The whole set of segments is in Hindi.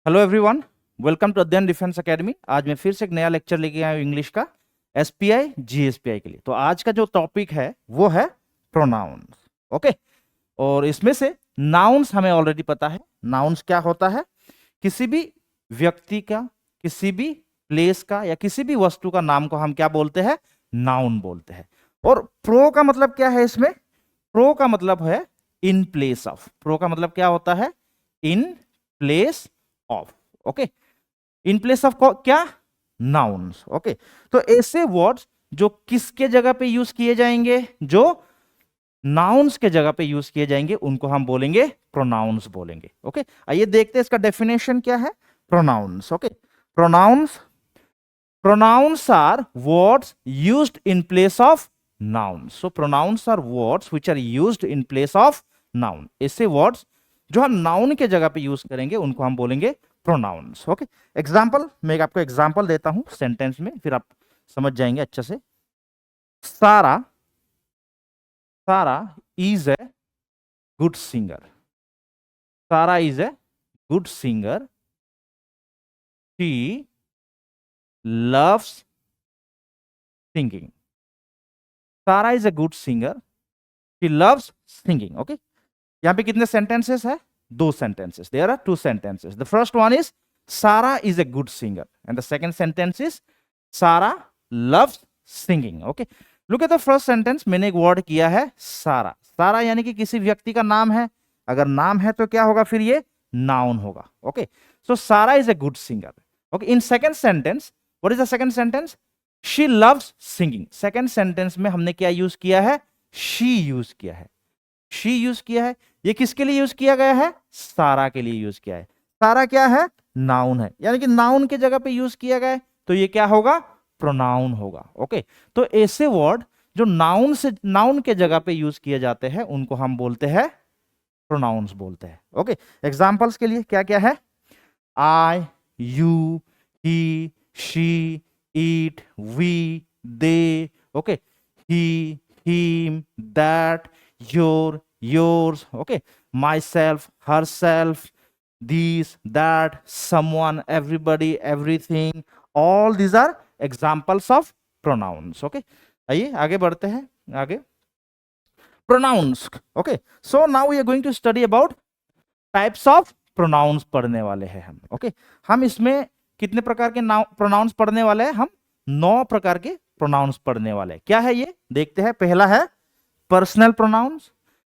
हेलो एवरीवन, वेलकम टू अध्ययन डिफेंस एकेडमी। आज मैं फिर से एक नया लेक्चर लेके आया हूँ इंग्लिश का एसपीआई जीएसपीआई के लिए। तो आज का जो टॉपिक है वो है प्रोनाउंस। ओके, और इसमें से नाउन्स हमें ऑलरेडी पता है। नाउन्स क्या होता है? किसी भी व्यक्ति का, किसी भी प्लेस का या किसी भी वस्तु का नाम को हम क्या बोलते हैं? नाउन बोलते हैं। और प्रो का मतलब क्या है इसमें? प्रो का मतलब है इन प्लेस ऑफ। प्रो का मतलब क्या होता है? In place of. Okay, in place of क्या? नाउन्स। ओके, तो ऐसे वर्ड्स जो किसके जगह पे यूज किए जाएंगे? जो नाउन्स के जगह पे यूज किए जाएंगे उनको हम बोलेंगे प्रोनाउंस बोलेंगे। ओके, आइए देखते हैं इसका डेफिनेशन क्या है pronouns. Okay, pronouns pronouns are words used in place of nouns. So pronouns are words which are used in place of noun. ऐसे words जो हम नाउन के जगह पे यूज करेंगे उनको हम बोलेंगे प्रोनाउंस। ओके, एग्जांपल मैं आपको एग्जांपल देता हूं सेंटेंस में, फिर आप समझ जाएंगे अच्छे से। सारा सारा इज ए गुड सिंगर। सारा is a good singer. She loves singing. Sarah is a good singer. She loves singing. Okay, यहाँ पे कितने sentences है? दो sentences. There are two sentences. The first one is Sarah is a good singer, and the second sentence is Sarah loves singing. Okay, look at the first sentence. मैंने एक word किया है सारा। सारा यानी कि किसी व्यक्ति का नाम है। अगर नाम है तो क्या होगा? फिर ये noun होगा। Okay, so Sarah is a good singer. Okay, in second sentence, what is the second sentence? She loves singing. Second sentence में हमने क्या यूज किया है? she यूज किया है। she यूज किया है। ये किसके लिए यूज किया गया है? सारा के लिए यूज किया है। सारा क्या है? नाउन है, यानी कि नाउन के जगह पे यूज किया गया है, तो ये क्या होगा? प्रोनाउन होगा। ओके, तो ऐसे वर्ड जो नाउन के जगह पे यूज किए जाते हैं उनको हम बोलते हैं प्रोनाउंस बोलते हैं। ओके, एग्जांपल्स के लिए क्या क्या है? I, you, he, she, it, we, they. Okay, he, him, that, your, yours. Okay, myself, herself, these, that, someone, everybody, everything. All these are examples of pronouns. Okay, आइए आगे बढ़ते हैं। आगे pronouns. Okay, so now we are going to study about types of pronouns पढ़ने वाले हैं हम। ओके, हम इसमें कितने प्रकार के प्रोनाउंस पढ़ने वाले हैं? हम 9 प्रकार के प्रोनाउंस पढ़ने वाले हैं। क्या है ये? देखते हैं। पहला है personal pronouns,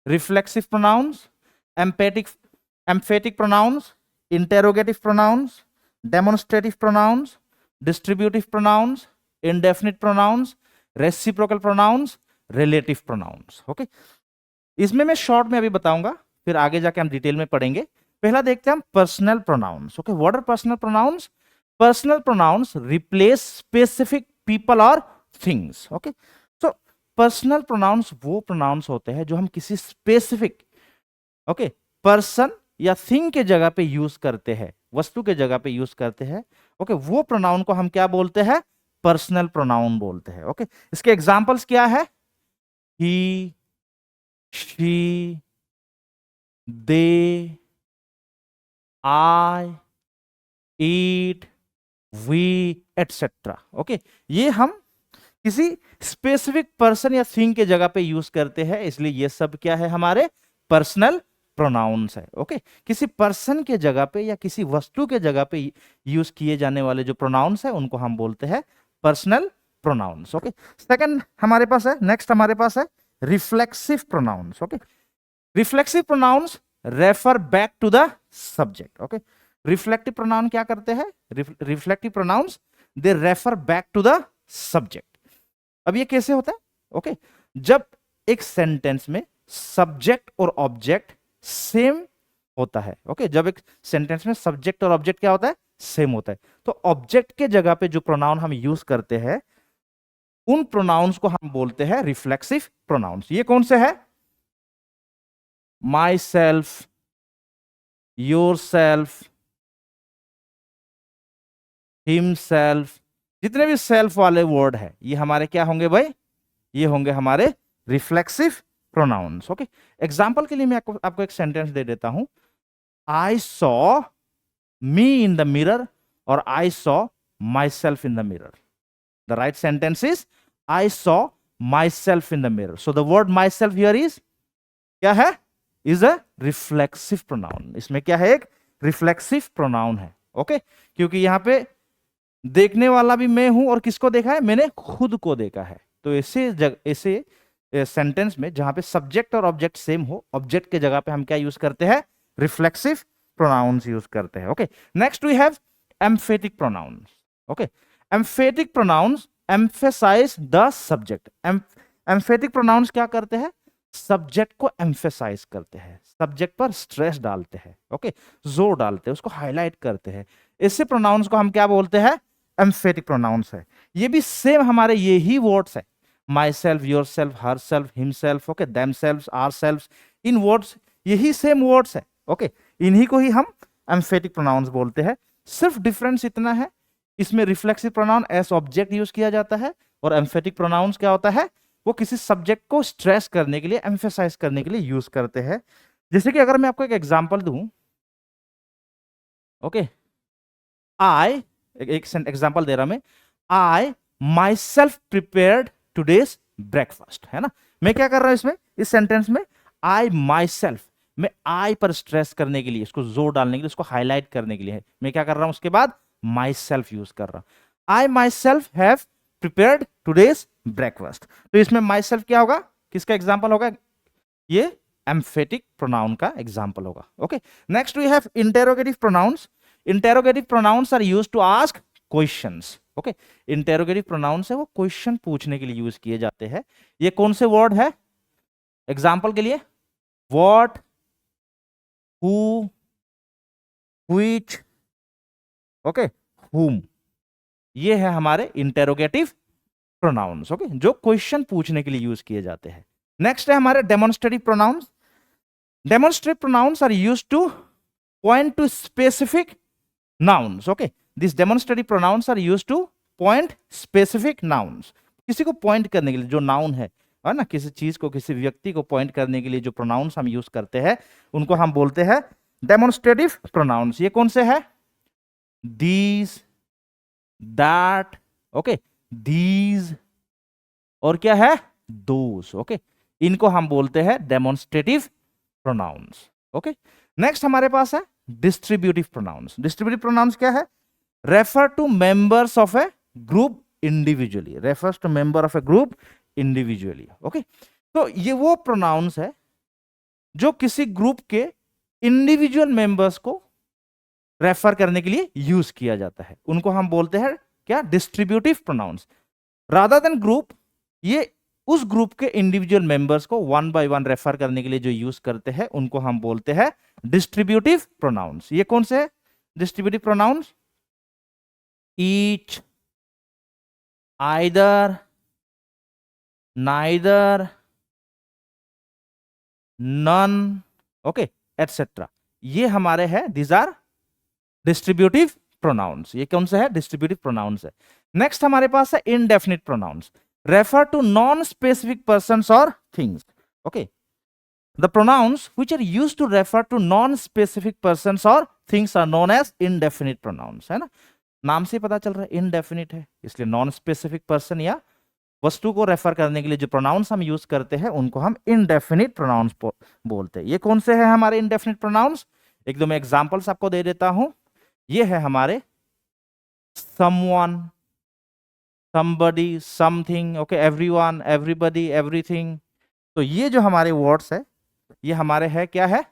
reflexive pronouns, emphatic pronouns, interrogative pronouns, demonstrative pronouns, distributive pronouns, indefinite pronouns, reciprocal pronouns, relative pronouns. Okay, इसमें मैं शॉर्ट में अभी बताऊंगा, फिर आगे जाके हम डिटेल में पढ़ेंगे। पहला देखते हैं हम personal pronouns. Okay, what are personal pronouns? Personal pronouns replace specific people और things. Okay, so personal pronouns वो प्रोनाउंस होते हैं जो हम किसी स्पेसिफिक पर्सन या थिंग के जगह पे यूज करते हैं, वस्तु के जगह पे यूज करते हैं। ओके, वो प्रोनाउन को हम क्या बोलते हैं? पर्सनल प्रोनाउन बोलते हैं। ओके, इसके एग्जांपल्स क्या है? He, she, they, I, it, we, etcetera. Okay, ये हम किसी स्पेसिफिक पर्सन या थिंग के जगह पे यूज करते हैं, इसलिए ये सब क्या है? हमारे पर्सनल प्रोनाउंस है। ओके, किसी पर्सन के जगह पे या किसी वस्तु के जगह पे यूज किए जाने वाले जो प्रोनाउंस है उनको हम बोलते हैं पर्सनल प्रोनाउंस। ओके, सेकंड हमारे पास है, नेक्स्ट हमारे पास है reflexive pronouns. Okay, reflexive pronouns refer back to the subject. Okay, reflective pronoun क्या करते हैं? Reflective pronouns they refer back to the subject. अब ये कैसे होता है? ओके, जब एक सेंटेंस में सब्जेक्ट और ऑब्जेक्ट सेम होता है। ओके, जब एक सेंटेंस में सब्जेक्ट और ऑब्जेक्ट क्या होता है? सेम होता है, तो ऑब्जेक्ट के जगह पे जो प्रोनाउन हम यूज करते हैं उन प्रोनाउंस को हम बोलते हैं रिफ्लेक्सिव प्रोनाउंस। ये कौन से है? Myself, your self, himself, जितने भी सेल्फ वाले वर्ड है ये हमारे क्या होंगे भाई? ये होंगे हमारे रिफ्लेक्सिव प्रोनाउंस। ओके, एग्जांपल के लिए मैं आपको एक सेंटेंस दे देता हूं। I saw me in the mirror or I saw myself in the mirror. The right sentence is I saw myself in the mirror. So the word myself here is क्या है? Is a reflexive pronoun. इसमें क्या है? एक reflexive pronoun है. ओके क्योंकि यहां पे देखने वाला भी मैं हूं और किसको देखा है? मैंने खुद को देखा है. तो ऐसे सेंटेंस में जहां पे सब्जेक्ट और ऑब्जेक्ट सेम हो, ऑब्जेक्ट के जगह पे हम क्या यूज करते हैं? रिफ्लेक्सिव प्रोनाउंस यूज करते हैं. Okay next we have emphatic pronouns. Okay emphatic pronouns emphasise the subject. Emphatic pronouns क्या करते हैं? सब्जेक्ट को एम्फेसाइज करते हैं, सब्जेक्ट पर स्ट्रेस डालते हैं. ओके जोर डालते हैं, उसको हाईलाइट करते हैं. ऐसे प्रोनाउंस को हम क्या बोलते हैं? एम्फेटिक प्रोनाउंस है. ये भी सेम हमारे यही वर्ड्स है, myself, yourself, herself, himself, okay themself, ourself. इन वर्ड्स यही सेम वर्ड्स है. ओके इन्हीं को ही हम एम्फेटिक प्रोनाउंस बोलते हैं. सिर्फ डिफरेंस इतना है, इसमें reflexive pronoun as object use किया जाता है और एम्फेटिक प्रोनाउंस क्या होता है? वो किसी सब्जेक्ट को स्ट्रेस करने के लिए, एम्फेसाइज करने के लिए यूज करते हैं. जैसे कि अगर मैं आपको एक एग्जांपल दूं, ओके आई एक एग्जांपल दे रहा मैं, I myself prepared today's breakfast, है ना. मैं क्या कर रहा हूं इसमें, इस सेंटेंस में? आई माई सेल्फ, मैं आई पर स्ट्रेस करने के लिए, इसको जोर डालने के लिए, इसको हाईलाइट करने के लिए मैं क्या कर रहा हूं? उसके बाद माई सेल्फ यूज कर रहा हूं. I myself have prepared today's breakfast. तो इसमें माई सेल्फ क्या होगा? किसका एग्जाम्पल होगा? ये एम्फेटिक प्रोनाउन का एग्जाम्पल होगा. Okay next we have interrogative pronouns. Interrogative pronouns are used to ask questions. Okay interrogative pronouns है वो क्वेश्चन पूछने के लिए यूज किए जाते हैं. ये कौन से वर्ड है एग्जाम्पल के लिए? What, who, which, okay whom. ये है हमारे इंटेरोगेटिव प्रोनाउंस. ओके जो क्वेश्चन पूछने के लिए यूज किए जाते हैं. नेक्स्ट है हमारे demonstrative pronouns. Demonstrative pronouns are used to point to specific nouns. Okay this demonstrative pronouns are used to point specific nouns. किसी को पॉइंट करने के लिए जो नाउन है ना, किसी चीज को, किसी व्यक्ति को पॉइंट करने के लिए जो प्रोनाउंस हम यूज करते हैं उनको हम बोलते हैं डेमोन्स्ट्रेटिव प्रोनाउंस. ये कौन से है? these, that, ओके these और क्या है? those. ओके इनको हम बोलते हैं डेमोन्स्ट्रेटिव प्रोनाउंस. ओके नेक्स्ट हमारे पास है डिस्ट्रीब्यूटिव प्रोनाउंस. डिस्ट्रीब्यूटिव प्रोनाउंस क्या है? Refer to members of a group individually. Refers to member of a group individually. Okay तो ये वो प्रोनाउंस है जो किसी ग्रुप के इंडिविजुअल मेंबर्स को रेफर करने के लिए यूज किया जाता है. उनको हम बोलते हैं क्या? Distributive pronounce. Rather than group, ये उस ग्रुप के इंडिविजुअल मेंबर्स को वन बाय वन रेफर करने के लिए जो यूज करते हैं उनको हम बोलते हैं डिस्ट्रीब्यूटिव प्रोनाउंस. ये कौन से है distributive pronouns? Each, either, neither, none, okay etcetera. ये हमारे हैं, दीज आर डिस्ट्रीब्यूटिव प्रोनाउंस. ये कौन सा है? डिस्ट्रीब्यूटिव प्रोनाउंस है. नेक्स्ट हमारे पास है indefinite pronouns. Refer to non specific persons और things. Okay the pronouns which are used to refer to non specific persons और things are known as indefinite pronouns. है ना, नाम से पता चल रहा है इनडेफिनिट है, इसलिए नॉन स्पेसिफिक पर्सन या वस्तु को रेफर करने के लिए जो प्रोनाउंस हम यूज करते हैं उनको हम इनडेफिनिट प्रोनाउंस बोलते हैं. ये कौन से है हमारे इनडेफिनिट प्रोनाउंस? एक दो मैं एग्जांपल्स आपको दे देता हूं. ये है हमारे someone, somebody, something, okay, everyone, everybody, everything. तो ये जो हमारे वर्ड्स है ये हमारे है क्या है?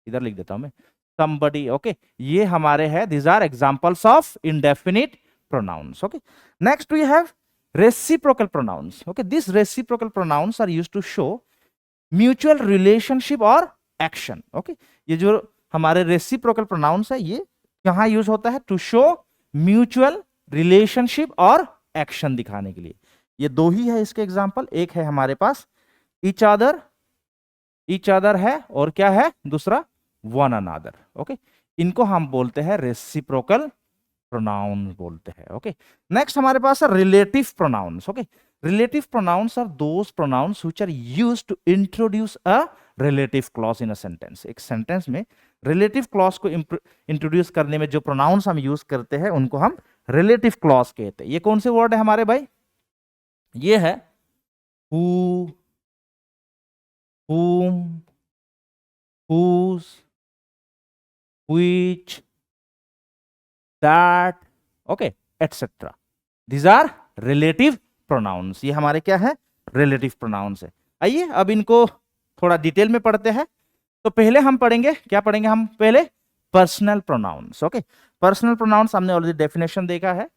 इधर लिख देता हूं मैं, somebody, okay. ये हमारे है, these are examples of indefinite pronouns. Okay. Next we have reciprocal pronouns. Okay. These reciprocal pronouns are used to show mutual relationship or action. Okay. ये जो हमारे reciprocal pronouns है ये कहाँ यूज होता है? टू शो म्यूचुअल रिलेशनशिप और एक्शन दिखाने के लिए. ये दो ही है इसके एग्जांपल. एक है हमारे पास ईच अदर है और क्या है दूसरा? One another. ओके इनको हम बोलते हैं रेसिप्रोकल प्रोनाउंस बोलते हैं. ओके नेक्स्ट हमारे पास है relative pronouns. Okay relative pronouns are those pronouns which are used to introduce a relative clause in a sentence. एक सेंटेंस में रिलेटिव क्लॉज को इंट्रोड्यूस करने में जो प्रोनाउंस हम यूज करते हैं उनको हम रिलेटिव क्लॉज कहते हैं। ये कौन से वर्ड है हमारे भाई? ये है who, whom, whose, which, that, okay, etc. These are relative pronouns। ये हमारे क्या है? रिलेटिव प्रोनाउंस है। आइए अब इनको थोड़ा डिटेल में पढ़ते हैं। तो पहले हम पढ़ेंगे, क्या पढ़ेंगे हम? पहले personal pronouns. Okay, personal pronouns हमने ऑलरेडी डेफिनेशन देखा है।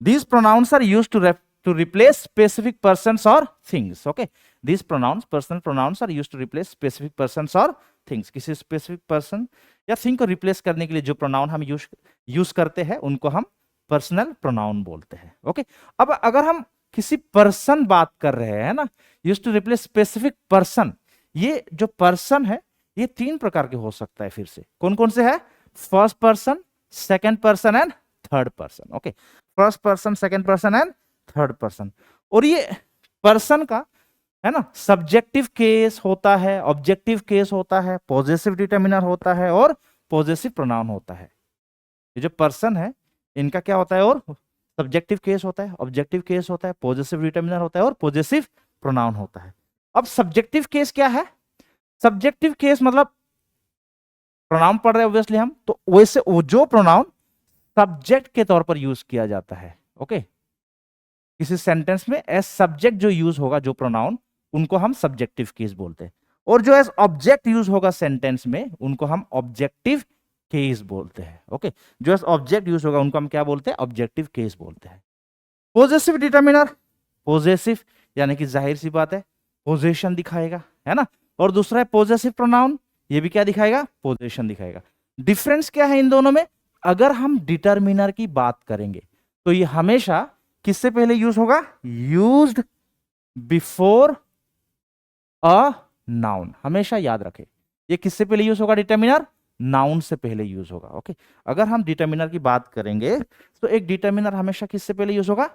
These pronouns are used to replace specific persons और things. Okay, these pronouns, personal pronouns are used to replace specific persons और थिंग्स। किसी स्पेसिफिक पर्सन या थिंग को रिप्लेस करने के लिए जो प्रोनाउन हम यूज करते हैं उनको हम पर्सनल प्रोनाउन बोलते हैं। ओके, अब अगर हम किसी पर्सन बात कर रहे हैं ना, used to replace specific person, ये जो पर्सन है ये तीन प्रकार के हो सकता है। फिर से कौन कौन से है? First person, second person and third person. Okay, first person, second person and third person. और ये पर्सन का है ना सब्जेक्टिव केस होता है, ऑब्जेक्टिव केस होता है, पॉजेसिव डिटर्मिनर होता है और पॉजेसिव प्रोनाउन होता है। ये जो पर्सन है इनका क्या होता है? और सब्जेक्टिव केस होता है, ऑब्जेक्टिव केस होता है, पॉजेसिव डिटर्मिनर होता है और पॉजेसिव प्रोनाउन होता है। अब सब्जेक्टिव केस क्या है? सब्जेक्टिव केस मतलब प्रोनाउन पढ़ रहे हैं ऑब्वियसली हम, तो वैसे वो जो प्रोनाउन सब्जेक्ट के तौर पर यूज किया जाता है। ओके, किसी सेंटेंस में एज सब्जेक्ट जो यूज होगा जो प्रोनाउन, उनको हम सब्जेक्टिव केस बोलते हैं। और जो एज ऑब्जेक्ट यूज होगा सेंटेंस में उनको हम ऑब्जेक्टिव केस बोलते हैं। ओके, जो एज ऑब्जेक्ट यूज होगा उनको हम क्या बोलते हैं? ऑब्जेक्टिव केस बोलते हैं। पॉजेसिव डिटर्मिनर, पॉजेसिव यानी कि जाहिर सी बात है पोजेशन दिखाएगा, है ना। और दूसरा है पॉजेसिव प्रोनाउन, ये भी क्या दिखाएगा? पोजेशन दिखाएगा। डिफरेंस क्या है इन दोनों में? अगर हम डिटर्मिनर की बात करेंगे तो ये हमेशा किससे पहले यूज होगा? Used before a noun. हमेशा याद रखें, ये किससे पहले यूज होगा? डिटर्मिनर नाउन से पहले यूज होगा। ओके, अगर हम डिटर्मिनर की बात करेंगे तो एक डिटर्मिनर हमेशा किससे पहले यूज होगा?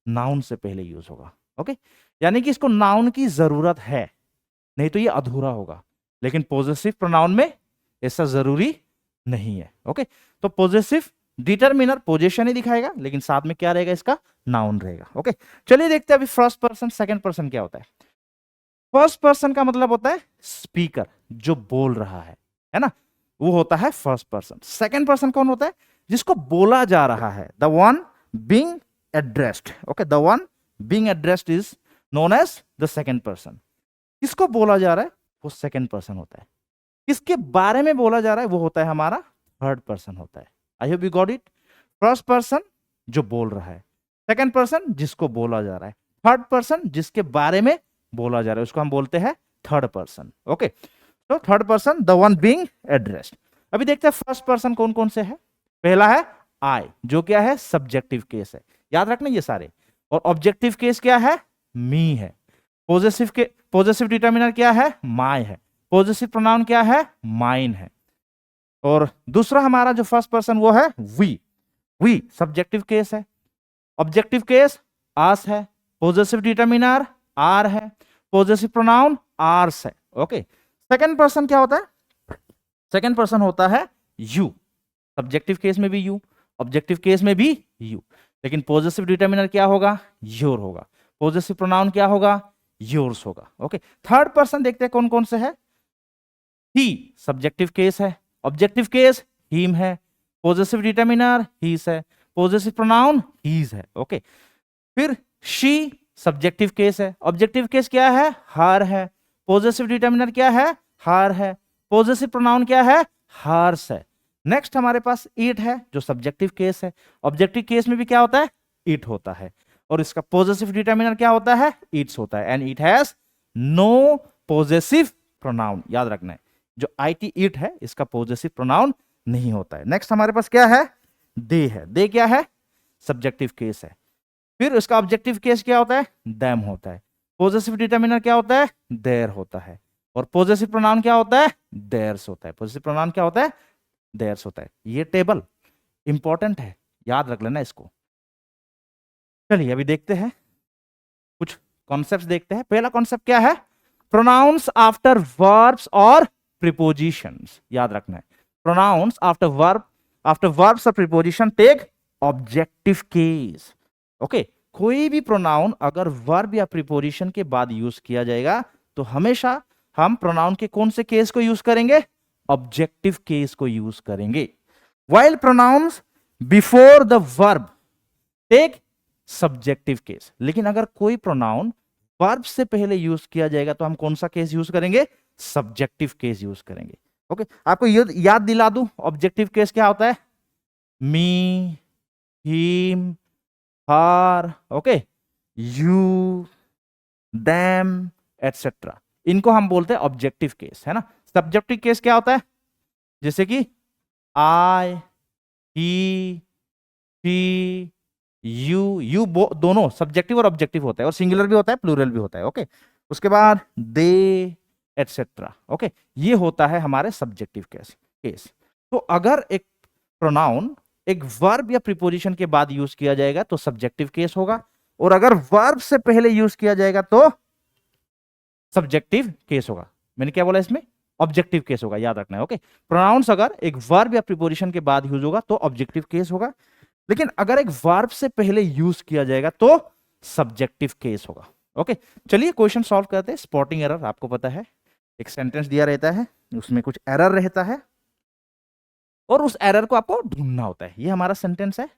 नाउन से पहले यूज होगा। ओके, यानी कि इसको नाउन की जरूरत है, नहीं तो ये अधूरा होगा। लेकिन पॉजेसिव प्रोनाउन में ऐसा जरूरी नहीं है। ओके, तो पॉजेसिव डिटर्मिनर पोजीशन ही दिखाएगा लेकिन साथ में क्या रहेगा? इसका नाउन रहेगा। ओके, चलिए देखते हैं अभी फर्स्ट पर्सन सेकंड पर्सन क्या होता है। फर्स्ट पर्सन का मतलब होता है स्पीकर, जो बोल रहा है ना, वो होता है फर्स्ट पर्सन। सेकंड पर्सन कौन होता है? जिसको बोला जा रहा है, the one being addressed. Okay, the one being addressed is known as the second person. किसको बोला जा रहा है? वो सेकंड पर्सन होता है। किसके बारे में बोला जा रहा है? वो होता है हमारा थर्ड पर्सन होता है। I hope you got it. First person जो बोल रहा है, सेकंड पर्सन जिसको बोला जा रहा है, थर्ड पर्सन जिसके बारे में बोला जा रहा है, उसको हम बोलते हैं थर्ड पर्सन। ओके, तो third person the one being addressed. अभी देखते हैं फर्स्ट पर्सन कौन कौन से है। पहला है आई, जो क्या है? सब्जेक्टिव केस है, याद रखना ये सारे। और ऑब्जेक्टिव केस क्या है? मी है। पॉजेसिव डिटर्मिनर क्या है? माय है। पॉजेसिव प्रोनाउन क्या है? माइन है। और दूसरा हमारा जो फर्स्ट पर्सन वो है वी सब्जेक्टिव केस है। ऑब्जेक्टिव केस आस है। पॉजेसिव डिटर्मिनर आर है। पॉजेसिव प्रोनाउन आर्स है। ओके, सेकंड पर्सन क्या होता है? सेकंड पर्सन होता है यू। सब्जेक्टिव केस में भी यू, ऑब्जेक्टिव केस में भी यू, लेकिन पॉजेसिव डिटर्मिनर क्या होगा? योर होगा। पॉजेसिव प्रोनाउन क्या होगा? योर्स होगा। ओके, थर्ड पर्सन देखते हैं कौन कौन से है। ही सब्जेक्टिव केस है। ऑब्जेक्टिव केस हिम है। पॉजेसिव डिटर्मिनर हीज है। पॉजेसिव प्रोनाउन हीज है। ओके, फिर शी सब्जेक्टिव केस है। ऑब्जेक्टिव केस क्या है? हर है। पॉजेसिव डिटर्मिनर क्या है? हर है। पॉजेसिव प्रोनाउन क्या है? हर्स है। नेक्स्ट हमारे पास इट है, जो सब्जेक्टिव केस है। ऑब्जेक्टिव केस में भी क्या होता है? इट होता है। और इसका पॉजेसिव डिटर्मिनर क्या होता है? इट्स होता है। And it has no possessive pronoun. याद रखना है, जो आईटी इट है इसका पॉजेसिव प्रोनाउन नहीं होता है। नेक्स्ट हमारे पास क्या है? दे है। दे क्या है? सब्जेक्टिव केस है। फिर उसका ऑब्जेक्टिव केस क्या होता है? देम होता है। पॉजेसिव डिटर्मिनर क्या होता है? देयर होता है। और पॉजेसिव प्रोनाउन क्या होता है? देयर्स होता है। पॉजेसिव प्रोनाउन क्या होता है? देयर्स होता है। ये टेबल इंपॉर्टेंट है, याद रख लेना इसको। चलिए अभी देखते हैं कुछ कॉन्सेप्ट्स देखते हैं। पहला कॉन्सेप्ट क्या है? प्रोनाउंस आफ्टर वर्ब्स और प्रीपोजिशंस, याद रखना है, प्रोनाउंस आफ्टर वर्ब्स और preposition take objective case. Okay, कोई भी प्रोनाउन अगर वर्ब या प्रीपोजिशन के बाद यूज किया जाएगा तो हमेशा हम प्रोनाउन के कौन से केस को यूज करेंगे? ऑब्जेक्टिव केस को यूज करेंगे। While pronouns before the verb take subjective case. लेकिन अगर कोई प्रोनाउन वर्ब से पहले यूज किया जाएगा तो हम कौन सा केस यूज करेंगे? सब्जेक्टिव केस यूज करेंगे। ओके, आपको याद दिला दूं ऑब्जेक्टिव केस क्या होता है? Me, him, her, okay, you, them, etcetera, इनको हम बोलते हैं ऑब्जेक्टिव केस, है ना। सब्जेक्टिव केस क्या होता है? जैसे कि आई, ही, शी, यू दोनों सब्जेक्टिव और ऑब्जेक्टिव होता है, और सिंगुलर भी होता है, प्लूरल भी होता है। ओके, उसके बाद दे, एटसेट्रा। ओके, ये होता है हमारे सब्जेक्टिव केस। तो अगर एक प्रोनाउन एक वर्ब या प्रीपोजिशन के बाद यूज किया जाएगा तो सब्जेक्टिव केस होगा, और अगर वर्ब से पहले यूज किया जाएगा तो सब्जेक्टिव केस होगा। मैंने क्या बोला इसमें? ऑब्जेक्टिव केस होगा, याद रखना है। ओके, प्रोनाउंस अगर एक वर्ब या प्रीपोजिशन के बाद यूज होगा तो ऑब्जेक्टिव केस होगा, लेकिन अगर एक वर्ब से पहले यूज किया जाएगा तो सब्जेक्टिव केस होगा। ओके, चलिए क्वेश्चन सॉल्व करते हैं। स्पॉटिंग एरर, आपको पता है एक सेंटेंस दिया रहता है, उसमें कुछ एरर रहता है और उस एरर को आपको ढूंढना होता है। ये हमारा सेंटेंस है,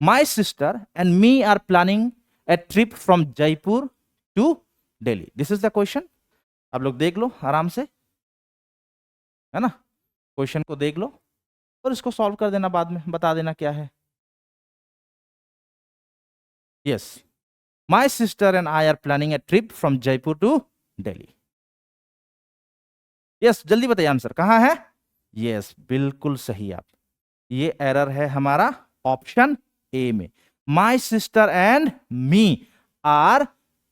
my sister and me are planning a trip from Jaipur to Delhi. This is the question. आप लोग देख लो आराम से, है ना, क्वेश्चन को देख लो और इसको सॉल्व कर देना, बाद में बता देना क्या है। Yes, my sister and I are planning a trip from Jaipur to Delhi. Yes, जल्दी बताइए आंसर कहां है? यस, बिल्कुल सही आप। ये एरर है हमारा ऑप्शन ए में, my sister and me are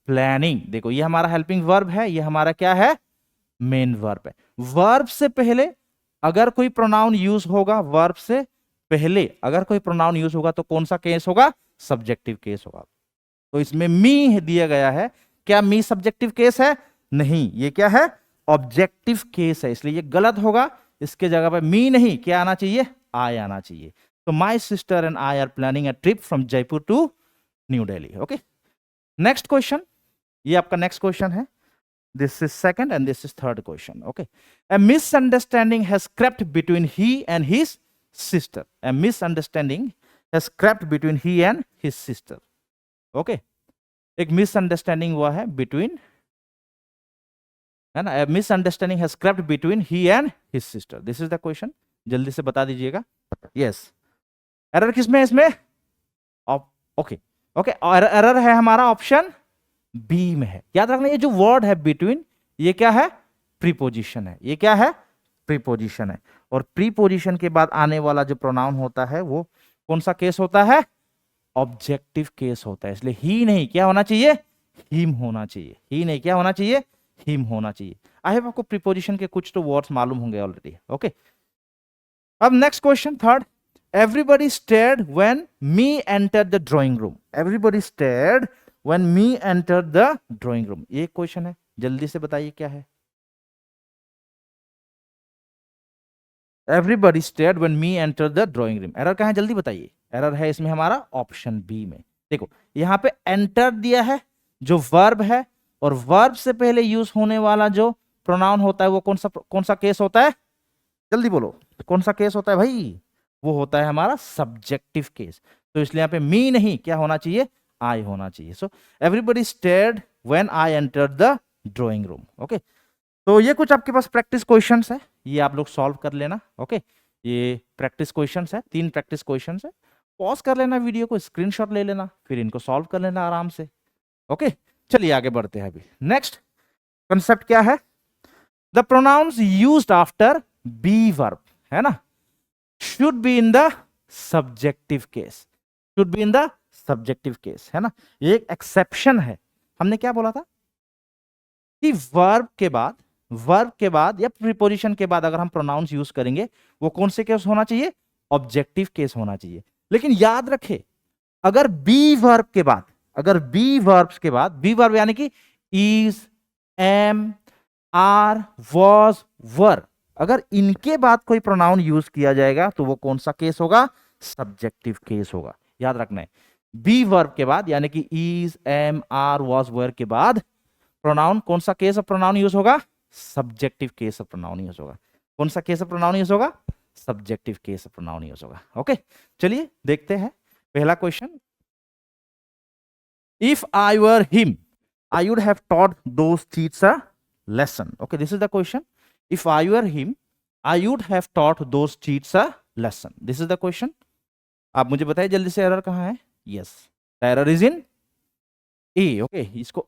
planning. देखो ये हमारा हेल्पिंग वर्ब है, ये हमारा क्या है? मेन वर्ब है। वर्ब से पहले अगर कोई प्रोनाउन यूज होगा, वर्ब से पहले अगर कोई प्रोनाउन यूज होगा तो कौन सा केस होगा? सब्जेक्टिव केस होगा। तो इसमें मी दिया गया है, क्या मी सब्जेक्टिव केस है? नहीं, ये क्या है? ऑब्जेक्टिव केस है, इसलिए ये गलत होगा। इसके जगह पे मी नहीं, क्या आना चाहिए? आई आना चाहिए। तो my sister and I are planning a trip from Jaipur to New Delhi. Okay, next question, ये आपका नेक्स्ट क्वेश्चन है। This is second and this is third question. Okay, a misunderstanding has crept between he and his sister. A misunderstanding has crept between he and his sister. Okay, एक मिसअंडरस्टैंडिंग हुआ है बिटवीन, है ना, a misunderstanding has crept between he and his sister. This is the question. जल्दी से बता दीजिएगा। yes, एरर किसमें है इसमें? ओके ओके, एरर है हमारा ऑप्शन बी में है। याद रखना ये जो वर्ड है बिटवीन, ये क्या है? प्रीपोजिशन है। ये क्या है? प्रीपोजिशन है। और प्रीपोजिशन के बाद आने वाला जो प्रोनाउन होता है वो कौन सा केस होता है? ऑब्जेक्टिव केस होता है। इसलिए ही नहीं, क्या होना चाहिए? हिम होना चाहिए। ही नहीं, क्या होना चाहिए? हिम होना चाहिए। आई होप आपको प्रीपोजिशन के कुछ तो वर्ड्स मालूम होंगे ऑलरेडी। ओके, अब next question third, everybody stared when me entered the drawing room. Everybody stared when me entered the drawing room, ये क्वेश्चन है, जल्दी से बताइए क्या है? Everybody stared when me entered the drawing room, error कहां है? जल्दी बताइए। एरर है इसमें हमारा ऑप्शन बी में। देखो यहां पे एंटर दिया है जो वर्ब है, और वर्ब से पहले यूज होने वाला जो प्रोनाउन होता है वो कौन सा केस होता है? जल्दी बोलो, कौन सा केस होता है भाई? वो होता है हमारा सब्जेक्टिव केस। तो इसलिए यहाँ पे मी नहीं, क्या होना चाहिए? आई होना चाहिए। So everybody stared when I entered the drawing room. Okay, तो ये कुछ आपके पास प्रैक्टिस क्वेश्चंस है, ये आप लोग सॉल्व कर लेना। ओके, ये प्रैक्टिस क्वेश्चंस है, 3 प्रैक्टिस क्वेश्चंस है। पॉज कर लेना वीडियो को, स्क्रीनशॉट ले लेना, फिर इनको सॉल्व कर लेना आराम से। ओके, चलिए आगे बढ़ते हैं। अभी नेक्स्ट कंसेप्ट क्या है? The pronouns used after be verb, है ना, should be in the subjective case. Should be in the subjective case, है ना। ये एक एक्सेप्शन है। हमने क्या बोला था कि वर्ब के बाद या प्रीपोजिशन के बाद अगर हम प्रोनाउंस यूज करेंगे वो कौन से केस होना चाहिए? ऑब्जेक्टिव केस होना चाहिए। लेकिन याद रखे, अगर बी वर्ब के बाद, बी वर्ब यानी कि इज, एम, आर, वॉज, वर, अगर इनके बाद कोई प्रोनाउन यूज किया जाएगा तो वो कौन सा केस होगा? सब्जेक्टिव केस होगा। याद रखना है, बी वर्ब के बाद यानी कि इज, एम, आर, वॉज, वर के बाद प्रोनाउन कौन सा केस ऑफ प्रोनाउन यूज होगा? Subjective case of pronoun use होगा। कौन सा केस ऑफ प्रोनाउन यूज होगा? Subjective case of pronoun use होगा। ओके, चलिए देखते हैं पहला question. If I were him I would have taught those cheats a lesson. Okay, this is the question. If I were him I would have taught those cheats a lesson, this is the question. आप मुझे बताइए जल्दी से एरर कहाँ है? Yes, error is in A. Okay, इसको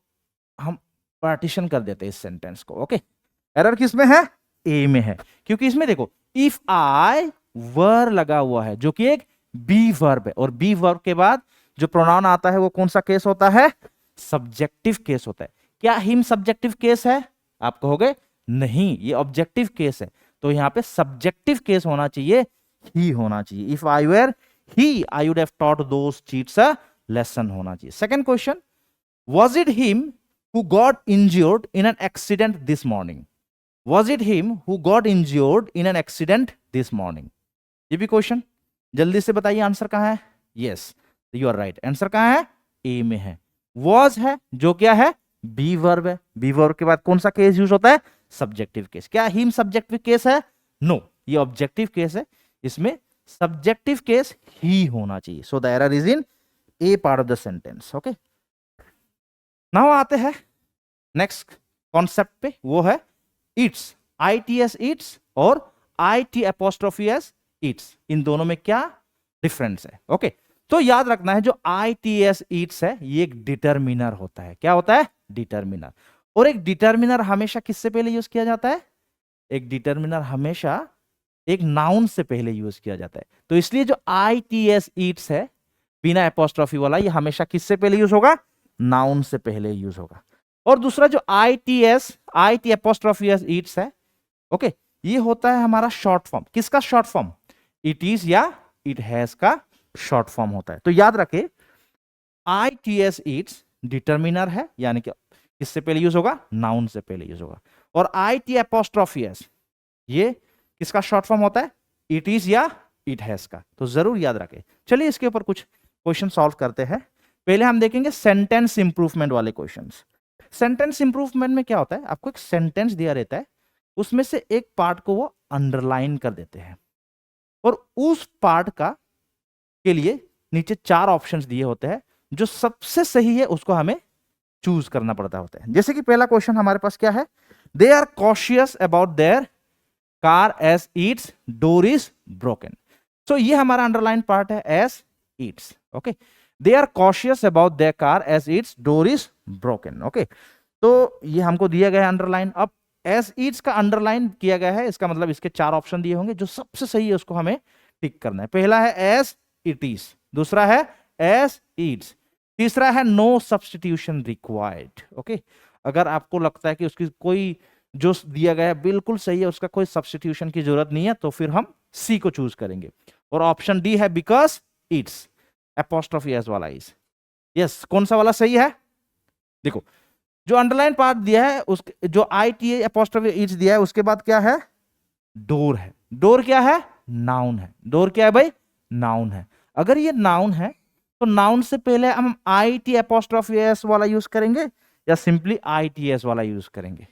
हम पार्टीशन कर देते हैं इस सेंटेंस को। ओके, एरर किस में है? ए में है, क्योंकि इसमें देखो इफ आई वर लगा हुआ है जो कि एक बी वर्ब है, और बी वर्ब के बाद जो प्रोनाउन आता है वो कौन सा केस होता है? सब्जेक्टिव केस होता है। क्या हिम सब्जेक्टिव केस है? आप कहोगे नहीं, ये ऑब्जेक्टिव केस है, तो यहां पे सब्जेक्टिव केस होना चाहिए, ही होना चाहिए। If I were he I would have taught those cheats a lesson होना चाहिए। Second question, was it him who got injured in an accident this morning? Was it him who got injured in an accident this morning? ये भी क्वेश्चन, जल्दी से बताइए आंसर कहाँ है? Yes, you are right, answer कहाँ है? ए में है। was है जो क्या है? बी वर्ब है, बी वर्ब के बाद कौन सा केस यूज होता है? Subjective case. क्या हिम सब्जेक्टिव केस है? नो, ये ऑब्जेक्टिव केस है, इसमें सब्जेक्टिव केस ही होना चाहिए। So the error is in A part of the sentence. Okay, now आते हैं नेक्स्ट कॉन्सेप्ट पे, वो है इट्स, ITS इट्स और IT एपोस्ट्रोफी एस इट्स, इन दोनों में क्या डिफरेंस है? ओके, तो याद रखना है जो ITS इट्स है ये एक डिटरमिनर होता है। क्या होता है? डिटरमिनर। और एक डिटरमिनर हमेशा किससे पहले यूज किया जाता है? एक डिटरमिनर हमेशा एक नाउन से पहले यूज किया जाता है, तो इसलिए जो ITS इट्स है बिना एपोस्ट्रोफी वाला, ये हमेशा किससे पहले यूज होगा? नाउन से पहले यूज होगा। और दूसरा जो IT एपोस्ट्रोफी एस इट्स है, ओके, ये होता है हमारा शॉर्ट फॉर्म। किसका शॉर्ट फॉर्म? इट इज या इट हैज का शॉर्ट फॉर्म होता है। तो याद रखे ITS इट्स डिटरमिनर है, यानी कि किससे पहले यूज होगा? नाउन से पहले यूज होगा। और IT एपोस्ट्रोफी एस ये किसका शॉर्ट फॉर्म होता है? इट इज या इट हैज का। तो जरूर याद रखें। चलिए इसके ऊपर कुछ क्वेश्चन सॉल्व करते हैं। पहले हम देखेंगे सेंटेंस इंप्रूवमेंट वाले क्वेश्चंस। सेंटेंस इंप्रूवमेंट में क्या होता है? आपको एक सेंटेंस दिया रहता है, उसमें से एक पार्ट को वो अंडरलाइन कर देते हैं, और उस पार्ट का के लिए नीचे 4 ऑप्शंस दिए होते हैं, जो सबसे सही है उसको हमें चूज करना पड़ता होता है। जैसे कि पहला क्वेश्चन हमारे पास क्या है? They are cautious about their car as its door is broken. So ये हमारा अंडरलाइन पार्ट है, as its. Okay, they are cautious about their car as its door is broken. Okay, तो ये हमको दिया गया है अंडरलाइन। अब एज इट्स का अंडरलाइन किया गया है, इसका मतलब इसके 4 ऑप्शन दिए होंगे, जो सबसे सही है उसको हमें टिक करना है। पहला है एज इट इज, दूसरा है एज इट्स, तीसरा है नो सब्स्टिट्यूशन रिक्वायर्ड। ओके, अगर आपको लगता है कि उसकी कोई जो दिया गया है बिल्कुल सही है, उसका कोई सब्स्टिट्यूशन की जरूरत नहीं है, तो फिर हम सी को चूज करेंगे। और ऑप्शन डी है बिकॉज इट्स एपोस्ट्रोफी एस वाला इज। यस, कौन सा वाला सही है? देखो, जो अंडरलाइन पार्ट दिया है उसके जो IT एपोस्ट्रोफी इट्स दिया है, उसके बाद क्या है? डोर है। डोर क्या है? नाउन है। डोर क्या है भाई? नाउन है। अगर ये नाउन है तो नाउन से पहले हम IT एपोस्ट्रोफी एस वाला यूज करेंगे या सिंपली ITS वाला यूज करेंगे?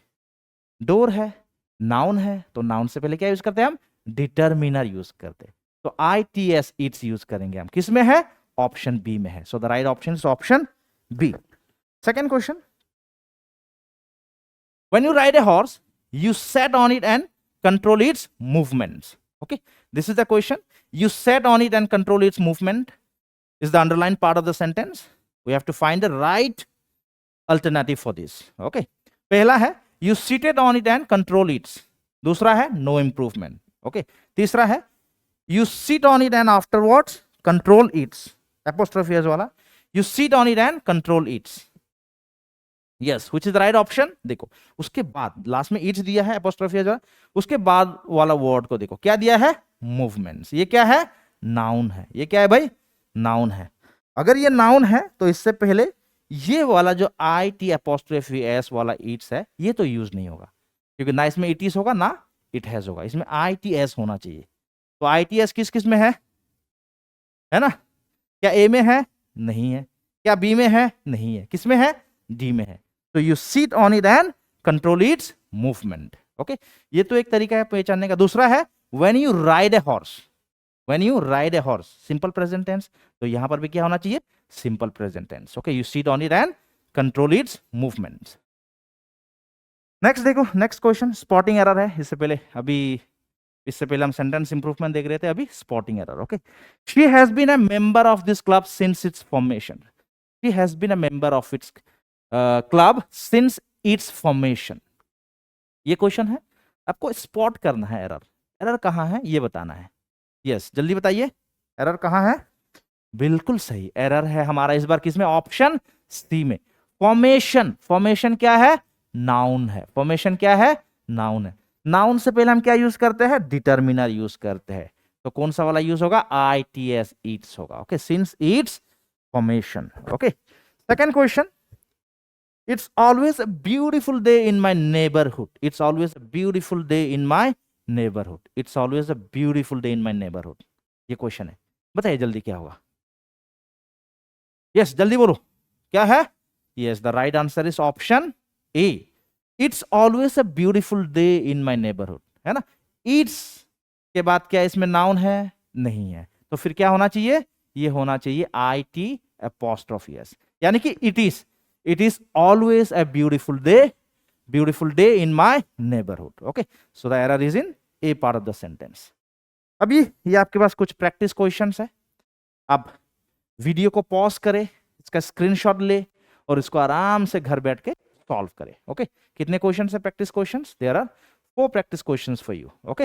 डोर है, नाउन है, तो नाउन से पहले क्या यूज करते हैं हम? डिटरमिनर यूज करते हैं। तो ITS इट्स यूज करेंगे हम। किस में है? ऑप्शन बी में है। So the right option is option B. Second question, when you ride a horse you sat on it and control its movements. Okay, this is the question. You sat on it and control its movement is the underlined part of the sentence. We have to find the right alternative for this. Okay, पहला है you seated on it and control its, दूसरा है no improvement. Okay, तीसरा है you sit on it and afterwards control its, apostrophe s वाला you sit on it and control its. Yes, which is the right option? देखो, उसके बाद लास्ट में इट्स दिया है एपोस्ट्रोफी वाला, उसके बाद वाला वर्ड को देखो क्या दिया है? मूवमेंट्स। ये क्या है? नाउन है। ये क्या है भाई? नाउन है। अगर ये नाउन है तो इससे पहले ये वाला जो IT एपोस्ट्रोफी एस वाला इट्स है ये तो यूज नहीं होगा, क्योंकि ना इसमें इट इज होगा ना इट हैज होगा, इसमें ITS होना चाहिए। तो ITS किस किस में है ना? क्या A में है? नहीं है। क्या B में है? नहीं है। किस में है? D में है। तो you seat on it and control its movement. Okay, ये तो एक तरीका है पहचानने का। दूसरा है when you ride a horse, when you ride a horse, simple present tense. तो यहां पर भी क्या होना चाहिए? Simple present tense. Okay, you seat on it and control its movement. Next देखो, नेक्स्ट क्वेश्चन स्पॉटिंग एरर है। इससे पहले हम सेंटेंस इंप्रूवमेंट देख रहे थे, अभी spotting error. Okay, she has been a member of this club since its formation. She has been a member of its club since its formation. ये क्वेश्चन है, आपको स्पॉट करना है एरर। एरर कहाँ है ये बताना है। यस, जल्दी बताइए, एरर कहाँ है? बिल्कुल सही, एरर है हमारा इस बार किसमें? ऑप्शन सी में, फॉर्मेशन। फॉर्मेशन क्या है? नाउन है। फॉर्मेशन क्या है? नाउन है। नाउन से पहले हम क्या यूज करते हैं? डिटर्मिनर यूज करते हैं। तो कौन सा वाला यूज होगा? ITS, ईट्स होगा। Okay, since Yeats formation. Okay, second question, it's always a beautiful day in my neighbourhood. It's always a beautiful day in my neighbourhood. It's always a beautiful day in my neighbourhood. ये क्वेश्चन है, बताइए जल्दी क्या होगा? यस, जल्दी बोलो, क्या है? Yes, the right answer is option A, it's always a beautiful day in my neighbourhood. है ना? इट्स के बाद क्या इसमें नाउन है? नहीं है। तो फिर क्या होना चाहिए? ये होना चाहिए IT', यानी कि it is always a beautiful day in my neighbourhood. Okay, so the error is in A part of the sentence. अभी ये आपके पास कुछ प्रैक्टिस क्वेश्चंस है। अब वीडियो को पॉज करे, इसका स्क्रीनशॉट ले और इसको आराम से घर बैठ के सॉल्व करे। ओके, कितने क्वेश्चन है? Practice questions, there are 4 practice questions for you. Okay,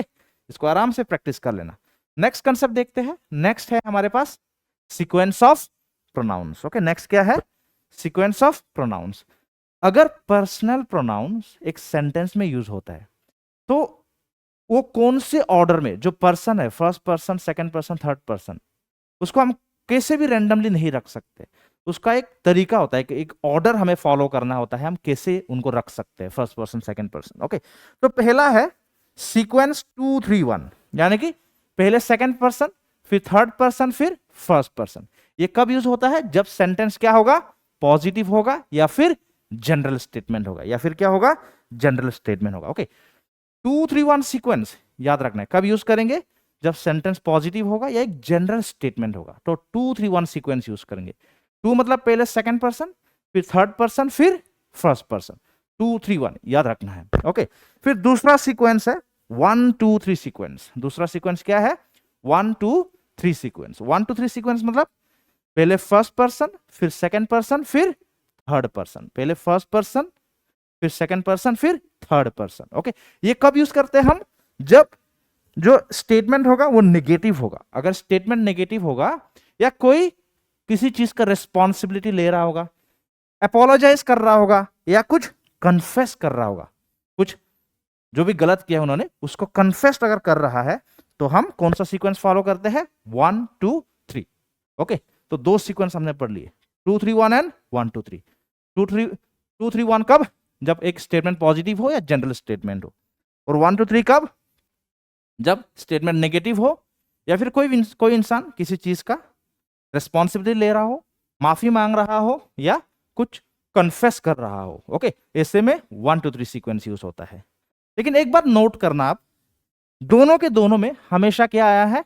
इसको आराम से प्रैक्टिस कर लेना। नेक्स्ट कंसेप्ट देखते हैं। नेक्स्ट है हमारे पास sequence of pronouns. Okay, next क्या है? Sequence of pronouns. अगर पर्सनल प्रोनाउंस एक सेंटेंस में यूज होता है तो वो कौन से ऑर्डर में, जो पर्सन है, first person, second person, third person, उसको हम कैसे भी रैंडमली नहीं रख सकते। उसका एक तरीका होता है, एक ऑर्डर हमें फॉलो करना होता है, हम कैसे उनको रख सकते हैं, first person, second person. Okay, तो पहला है सीक्वेंस 2 3 1, यानी कि पहले सेकंड पर्सन, फिर थर्ड पर्सन, फिर फर्स्ट पर्सन। ये कब यूज होता है? जब सेंटेंस क्या होगा? पॉजिटिव होगा, या फिर जनरल स्टेटमेंट होगा, या फिर क्या होगा? जनरल स्टेटमेंट होगा। ओके, 2 3 1 सीक्वेंस याद रखना है, कब यूज करेंगे? जब सेंटेंस पॉजिटिव होगा या एक जनरल स्टेटमेंट होगा, तो 2 3 1 सीक्वेंस यूज करेंगे। 2 मतलब पहले सेकंड पर्सन, फिर थर्ड पर्सन, फिर फर्स्ट पर्सन। 2 3 1 याद रखना है। ओके, फिर दूसरा सीक्वेंस है 1 2 3 सीक्वेंस। दूसरा सीक्वेंस क्या है? 1 2 3 सीक्वेंस। 1 2 3 सीक्वेंस मतलब पहले फर्स्ट पर्सन, फिर सेकंड पर्सन, फिर थर्ड पर्सन। पहले फर्स्ट पर्सन, फिर सेकंड पर्सन, फिर थर्ड पर्सन। ओके, ये कब यूज करते हैं हम? जब जो स्टेटमेंट होगा वो नेगेटिव होगा। अगर स्टेटमेंट नेगेटिव होगा, या कोई किसी चीज का रिस्पॉन्सिबिलिटी ले रहा होगा, अपोलोजाइज कर रहा होगा, या कुछ कन्फेस कर रहा होगा, कुछ जो भी गलत किया उन्होंने उसको कन्फेस अगर कर रहा है, तो हम कौन सा सीक्वेंस फॉलो करते हैं? 1 2 3। ओके, तो 2 सीक्वेंस हमने पढ़ लिए, 2 3 1 एंड 1 2 3। 2 3 1 कब? जब एक स्टेटमेंट पॉजिटिव हो या जनरल स्टेटमेंट हो। और 1 2 3 कब? जब स्टेटमेंट नेगेटिव हो, या फिर कोई इंसान किसी चीज का रिस्पॉन्सिबिलिटी ले रहा हो, माफी मांग रहा हो, या कुछ कन्फेस कर रहा हो। ओके, ऐसे में 1 2 3 सीक्वेंस यूज होता है। लेकिन एक बात नोट करना आप, दोनों के दोनों में हमेशा क्या आया है?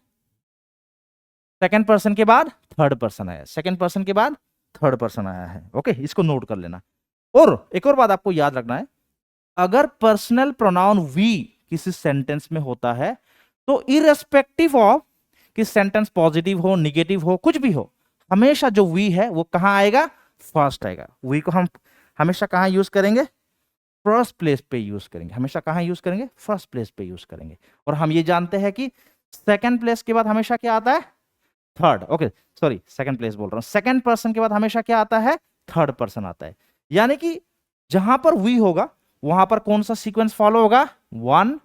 सेकंड पर्सन के बाद थर्ड पर्सन आया है, सेकंड पर्सन के बाद थर्ड पर्सन आया है। ओके, इसको नोट कर लेना। और एक और बात आपको याद रखना है, अगर पर्सनल प्रोनाउन वी किसी सेंटेंस में होता है, तो इररेस्पेक्टिव ऑफ कि सेंटेंस पॉजिटिव हो, नेगेटिव हो, कुछ भी हो, हमेशा जो वी है वो कहां आएगा? फर्स्ट आएगा। वी को हम हमेशा कहां यूज करेंगे? फर्स्ट प्लेस पे यूज करेंगे। हमेशा कहां यूज करेंगे? फर्स्ट प्लेस पे यूज करेंगे। और हम ये जानते हैं कि सेकंड प्लेस के बाद हमेशा क्या आता है? Third. Okay, sorry, second place बोल रहा हूं। सेकंड पर्सन के बाद हमेशा क्या आता है? थर्ड पर्सन आता है। यानी कि जहां पर वी होगा वहां पर कौन सा सीक्वेंस फॉलो होगा? 1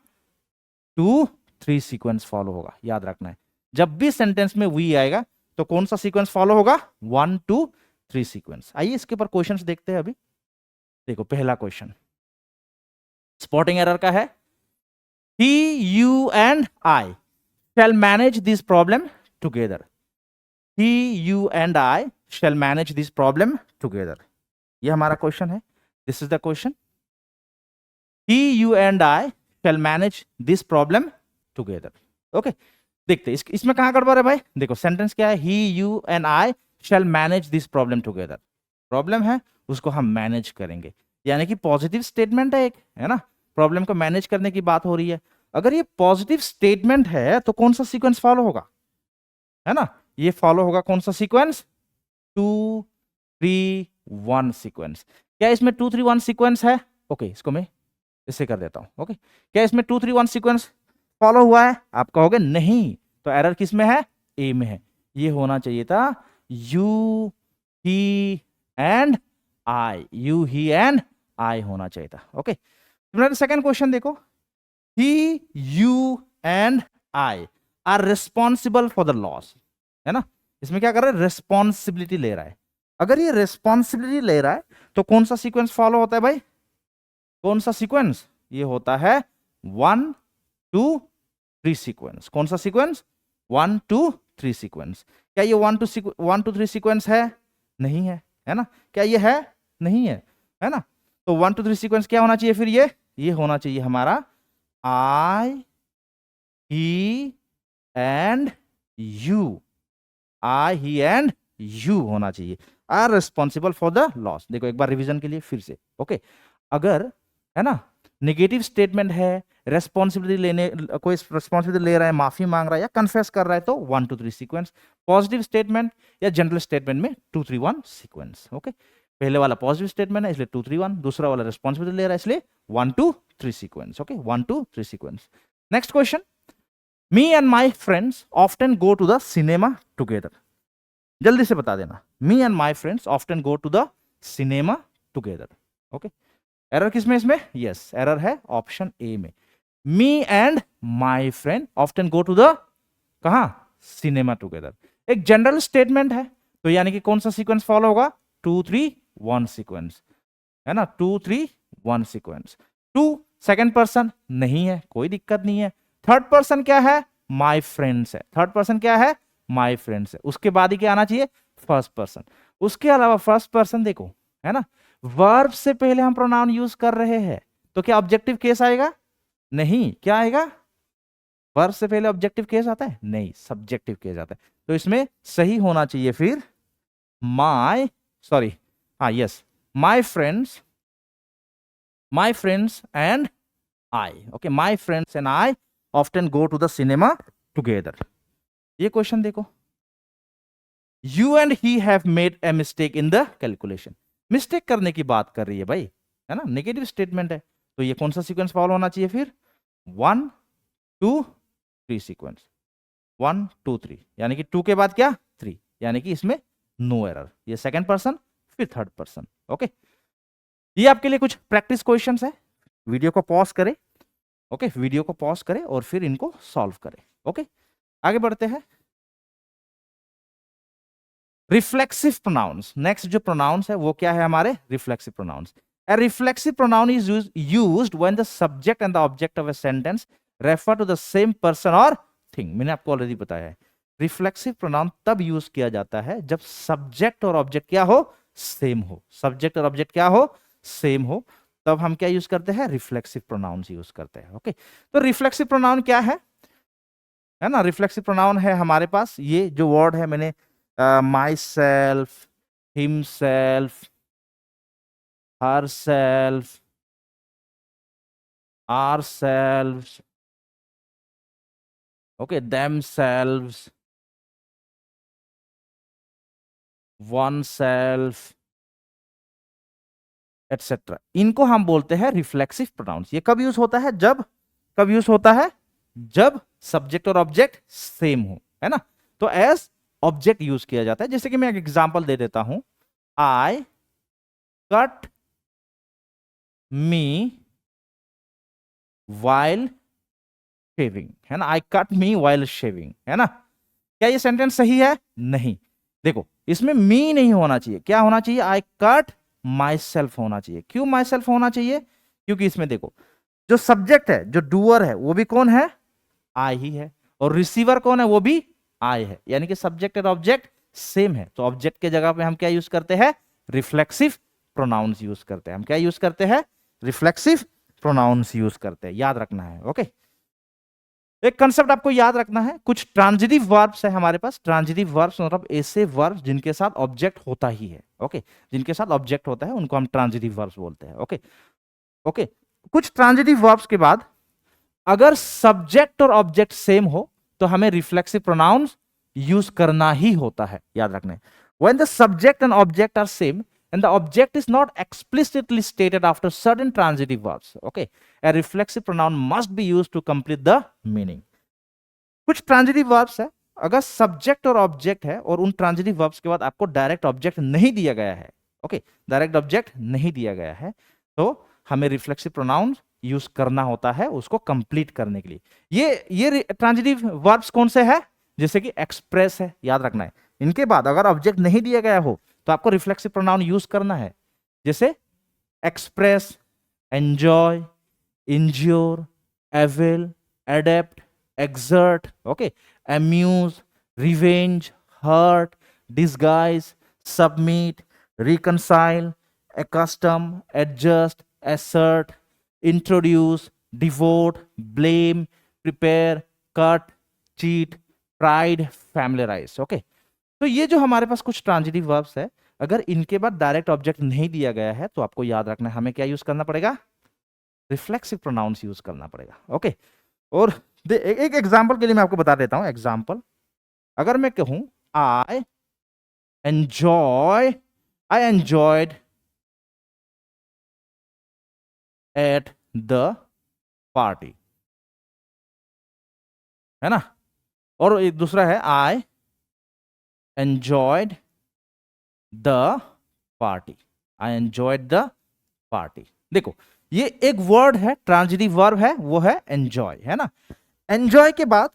2 3 सीक्वेंस फॉलो होगा। याद रखना है, जब भी सेंटेंस में वी आएगा तो कौन सा सीक्वेंस फॉलो होगा? 1 2 3 सीक्वेंस। आइए इसके ऊपर क्वेश्चंस देखते हैं। अभी देखो, पहला क्वेश्चन, स्पॉटिंग एरर का है he, you and I shall manage this problem together. He, you and I shall manage this problem together. ये हमारा क्वेश्चन है. This is the question. He, you and I shall manage this problem together. Okay. देखते इसमें कहां गड़बड़ है भाई. देखो सेंटेंस क्या है, he, you and I shall manage this problem together. Problem है उसको हम मैनेज करेंगे, यानी कि पॉजिटिव स्टेटमेंट है एक, है ना. प्रॉब्लम को मैनेज करने की बात हो रही है. अगर ये पॉजिटिव स्टेटमेंट है तो कौन सा सीक्वेंस फॉलो होगा, है ना. ये फॉलो होगा कौन सा सीक्वेंस, 2 3 1 सीक्वेंस. क्या इसमें 2 3 1 सीक्वेंस है. ओके इसको मैं इससे कर देता हूं. ओके क्या इसमें 2 3 1 सीक्वेंस फॉलो हुआ है. आप कहोगे नहीं, तो एरर किस में है, ए में है. ये होना चाहिए था you he and I, you he and I होना चाहिए था. ओके सेकंड क्वेश्चन देखो, he, you and I are responsible for the loss, है ना. इसमें क्या कर रहा है, रेस्पॉन्सिबिलिटी ले रहा है. अगर ये रेस्पॉन्सिबिलिटी ले रहा है तो कौन सा सीक्वेंस फॉलो होता है भाई, कौन सा सीक्वेंस, ये होता है 1 2 3 सीक्वेंस. कौन सा सीक्वेंस, 1 2 3 सीक्वेंस. क्या ये 1 2 3 सीक्वेंस है, नहीं है, है ना. क्या ये है, नहीं है, है ना. तो 1 2 3 सीक्वेंस क्या होना चाहिए फिर, ये होना चाहिए हमारा I, he and you. I, he and you होना चाहिए. Are responsible for the loss. देखो एक बार रिवीजन के लिए फिर से. ओके अगर है ना नेगेटिव स्टेटमेंट है, रेस्पॉन्सिबिलिटी लेने, कोई रेस्पॉन्सिबिलिटी ले रहा है, माफी मांग रहा है या कन्फेस कर रहा है तो 1 2 3 सीक्वेंस. पॉजिटिव स्टेटमेंट या जनरल स्टेटमेंट में 2 3 1 सीक्वेंस. ओके पहले वाला पॉजिटिव स्टेटमेंट है इसलिए 2 3 1, दूसरा वाला रेस्पॉन्सिबिलिटी ले रहा है इसलिए 1 2 3 sequence. Okay 1 2 3 sequence. Next question, me and my friends often go to the cinema together. जल्दी से बता देना, me and my friends often go to the cinema together. Okay error किसमें इसमें, यस एरर है ऑप्शन ए में. Me and my friend often go to the कहां, सिनेमा टुगेदर. एक जनरल स्टेटमेंट है तो यानी कि कौन सा सीक्वेंस फॉलो होगा, 2 3 1 सीक्वेंस, है ना. 2 3 1 सीक्वेंस. 2 सेकंड पर्सन नहीं है, कोई दिक्कत नहीं है. थर्ड पर्सन क्या है, माई फ्रेंड्स है. थर्ड पर्सन क्या है, माई फ्रेंड्स है. उसके बाद ही क्या आना चाहिए, फर्स्ट पर्सन. उसके अलावा फर्स्ट पर्सन देखो है ना, वर्ब से पहले हम प्रोनाउन यूज कर रहे हैं तो क्या ऑब्जेक्टिव केस आएगा, नहीं. क्या आएगा, वर्ब से पहले ऑब्जेक्टिव केस आता है, नहीं सब्जेक्टिव केस आता है. तो इसमें सही होना चाहिए फिर माई, सॉरी हाँ yes, my friends and I. Okay my friends and I often go to the cinema together. ये क्वेश्चन देखो, you and he have made a mistake in the calculation. Mistake करने की बात कर रही है भाई, है ना, नेगेटिव स्टेटमेंट है तो ये कौन सा सीक्वेंस फॉलो होना चाहिए फिर, 1 2 3 सीक्वेंस. 1 2 3 यानी कि 2 के बाद क्या 3, यानी कि इसमें नो एरर. ये सेकंड पर्सन फिर थर्ड पर्सन. ओके ये आपके लिए कुछ प्रैक्टिस क्वेश्चंस है. वीडियो को पॉज करें. ओके वीडियो को पॉज करें और फिर इनको सॉल्व करें. ओके आगे बढ़ते हैं. रिफ्लेक्सिव प्रोनाउंस, नेक्स्ट जो प्रोनाउंस है वो क्या है हमारे, reflexive pronouns. A reflexive pronoun is used when the subject and the object of a sentence refer to the same person or thing. मैंने आपको ऑलरेडी बताया है, रिफ्लेक्सिव प्रोनाउन तब यूज किया जाता है जब सब्जेक्ट और ऑब्जेक्ट क्या हो, सेम हो. सब्जेक्ट और ऑब्जेक्ट क्या हो, सेम हो, तब हम क्या यूज करते हैं, रिफ्लेक्सिव प्रोनाउंस यूज करते हैं. ओके तो रिफ्लेक्सिव प्रोनाउन क्या है ना. रिफ्लेक्सिव प्रोनाउन है हमारे पास ये जो वर्ड है, मैंने my self, himself, herself, ourselves, okay, themselves, oneself, etc. इनको हम बोलते हैं रिफ्लेक्सिव प्रोनाउंस. ये कब यूज होता है, कब यूज होता है, जब सब्जेक्ट और ऑब्जेक्ट सेम हो, है ना. तो एज ऑब्जेक्ट यूज किया जाता है. जैसे कि मैं एक एग्जांपल दे देता हूं, I cut me while shaving, है ना. I cut me while shaving, है ना. क्या ये सेंटेंस सही है, नहीं. देखो इसमें मी नहीं होना चाहिए, क्या होना चाहिए, आई कट माई सेल्फ होना चाहिए. क्यों माई सेल्फ होना चाहिए, क्योंकि इसमें देखो जो सब्जेक्ट है, जो डूअर है, वो भी कौन है? आई ही है। और रिसीवर कौन है? वो भी आई है। यानी कि सब्जेक्ट और ऑब्जेक्ट सेम है। तो ऑब्जेक्ट के जगह पे हम क्या यूज करते हैं? रिफ्लेक्सिव प्रोनाउंस यूज करते हैं। हम क्या यूज करते हैं? रिफ्लेक्सिव प्रोनाउंस यूज करते हैं। याद रखना है। ओके, एक कंसेप्ट आपको याद रखना है, कुछ ट्रांजिटिव वर्ब्स है हमारे पास। ट्रांजिटिव वर्ब्स मतलब ऐसे वर्ब्स जिनके साथ ऑब्जेक्ट होता ही है। ओके, जिनके साथ ऑब्जेक्ट होता है उनको हम ट्रांजिटिव वर्ब्स बोलते हैं। ओके ओके, कुछ ट्रांजिटिव वर्ब्स के बाद अगर सब्जेक्ट और ऑब्जेक्ट सेम हो तो हमें रिफ्लेक्सिव प्रोनाउंस यूज करना ही होता है। याद रखना है, when the subject and object are same and the object is not explicitly stated after certain transitive verbs, okay, a reflexive pronoun must be used to complete the meaning. कुछ ट्रांजिटिव वर्ब्स है, अगर सब्जेक्ट और ऑब्जेक्ट है और उन ट्रांजिटिव वर्ब्स के बाद आपको डायरेक्ट ऑब्जेक्ट नहीं दिया गया है, ओके, डायरेक्ट ऑब्जेक्ट नहीं दिया गया है, तो हमें रिफ्लेक्सिव प्रोनाउन यूज करना होता है उसको कंप्लीट करने के लिए। ये ट्रांजिटिव वर्ब्स कौन से है? जैसे कि एक्सप्रेस है, याद रखना है। इनके बाद अगर ऑब्जेक्ट नहीं दिया गया हो तो आपको रिफ्लेक्सिव प्रोनाउन यूज करना है। जैसे express, enjoy, injure, avail, adapt, exert, okay, amuse, revenge, hurt, disguise, submit, reconcile, accustom, adjust, assert, introduce, devote, blame, prepare, cut, cheat, pride, familiarize. Okay, तो ये जो हमारे पास कुछ ट्रांजिटिव वर्ब्स है, अगर इनके बाद डायरेक्ट ऑब्जेक्ट नहीं दिया गया है तो आपको याद रखना है हमें क्या यूज करना पड़ेगा? रिफ्लेक्सिव प्रोनाउंस यूज करना पड़ेगा। ओके, और एक एग्जाम्पल के लिए मैं आपको बता देता हूं। एग्जाम्पल, अगर मैं कहूं I enjoyed at the party, है ना, और एक दूसरा है I enjoyed the party, I enjoyed the party. देखो, ये एक वर्ड है, ट्रांजिटिव वर्ब है, वो है एंजॉय, है ना। एंजॉय के बाद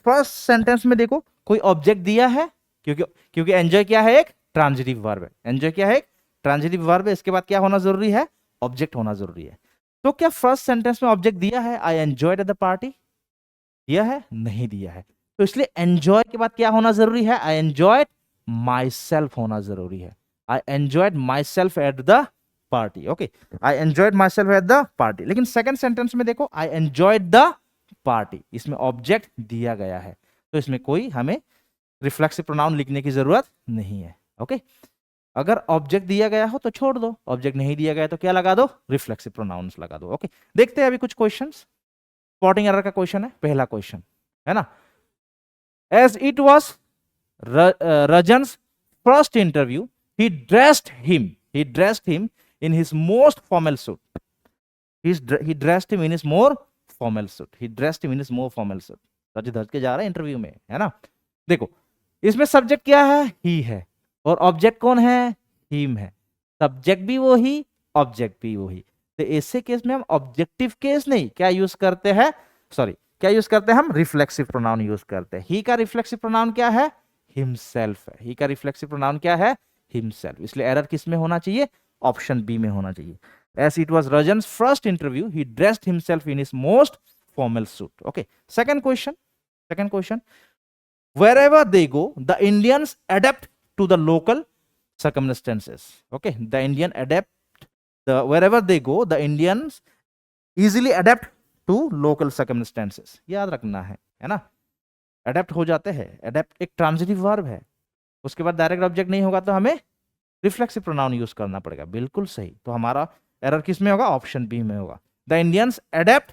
फर्स्ट सेंटेंस में देखो कोई ऑब्जेक्ट दिया है, क्योंकि एंजॉय क्या है? एक ट्रांजिटिव वर्ब है। एंजॉय क्या है? एक ट्रांजिटिव वर्ब है। इसके बाद क्या होना जरूरी है? ऑब्जेक्ट होना जरूरी है। तो क्या फर्स्ट सेंटेंस में ऑब्जेक्ट दिया है? आई एंजॉयड द पार्टी, दिया है? नहीं दिया है। तो इसलिए एंजॉय के बाद क्या होना जरूरी है? आई एंजॉयड माई सेल्फ होना जरूरी है। I enjoyed my self at the party. Okay, I enjoyed my self at the party. लेकिन सेकंड सेंटेंस में देखो आई एंजॉयड द पार्टी, इसमें ऑब्जेक्ट दिया गया है, तो इसमें कोई हमें रिफ्लेक्सिव प्रोनाउन लिखने की जरूरत नहीं है। ओके, अगर ऑब्जेक्ट दिया गया हो तो छोड़ दो, ऑब्जेक्ट नहीं दिया गया तो क्या लगा दो? रिफ्लेक्सिव प्रोनाउंस लगा दो। ओके, देखते हैं अभी कुछ क्वेश्चंस। स्पॉटिंग एरर का क्वेश्चन है, पहला क्वेश्चन है ना। As it was Rajan's first interview, he dressed him in his most formal suit. He dressed him in his more formal suit. He dressed him in his more formal suit. सच धज के जा रहा है इंटरव्यू में, है ना। देखो, इसमें सब्जेक्ट क्या है? ही है, और ऑब्जेक्ट कौन है? हिम है। सब्जेक्ट भी वही, ऑब्जेक्ट भी वही। तो ऐसे केस में हम ऑब्जेक्टिव केस नहीं क्या यूज करते हैं? सॉरी, क्या यूज करते हैं हम? रिफ्लेक्सिव प्रोनाउन यूज करते हैं। ही का रिफ्लेक्सिव प्रोनाउन क्या है? हिमसेल्फ है। ही का रिफ्लेक्सिव प्रोनाउन क्या है? हिमसेल्फ। इसलिए एरर किस में होना चाहिए? ऑप्शन बी में होना चाहिए। As it was Rajan's first interview, he dressed himself in his most formal suit. Okay. Second question. Wherever they go, the Indians adapt to the local circumstances. Okay. The Indian adapt. Wherever they go, the Indians easily adapt to local circumstances. याद रखना है ना। Adapt हो जाते हैं। Adapt एक ट्रांजिटिव वर्ब है, उसके बाद डायरेक्ट ऑब्जेक्ट नहीं होगा तो हमें रिफ्लेक्सिव प्रोनाउन यूज करना पड़ेगा। बिल्कुल सही। तो हमारा एरर किस में होगा? ऑप्शन बी में होगा। द इंडियंस एडेप्ट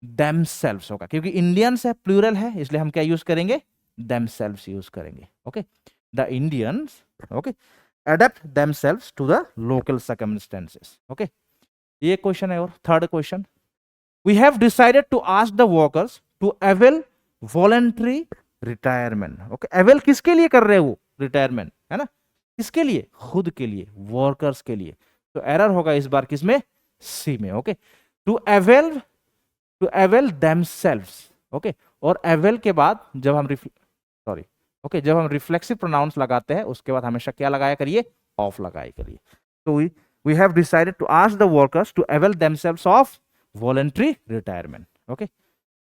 देमसेल्व्स होगा, क्योंकि इंडियंस है, प्लूरल है, इसलिए हम क्या यूज करेंगे? देमसेल्व्स यूज करेंगे। Okay, the Indians, okay, adapt themselves to the local circumstances. Okay, ये क्वेश्चन है। और third question, we have decided to ask the workers to avail voluntary retirement. Okay, avail किसके लिए कर रहे हो? रिटायरमेंट, है ना। किसके लिए? खुद के लिए, वर्कर्स के लिए। तो एरर होगा इस बार किसमें? सी में। Okay, to avail themselves. Okay, और अवेल के बाद जब हम जब हम रिफ्लेक्सिव प्रोनाउंस लगाते हैं उसके बाद हमेशा क्या लगाया करिए? ऑफ लगाया करिए। तो we have decided to ask the workers to avail themselves of voluntary retirement. Okay.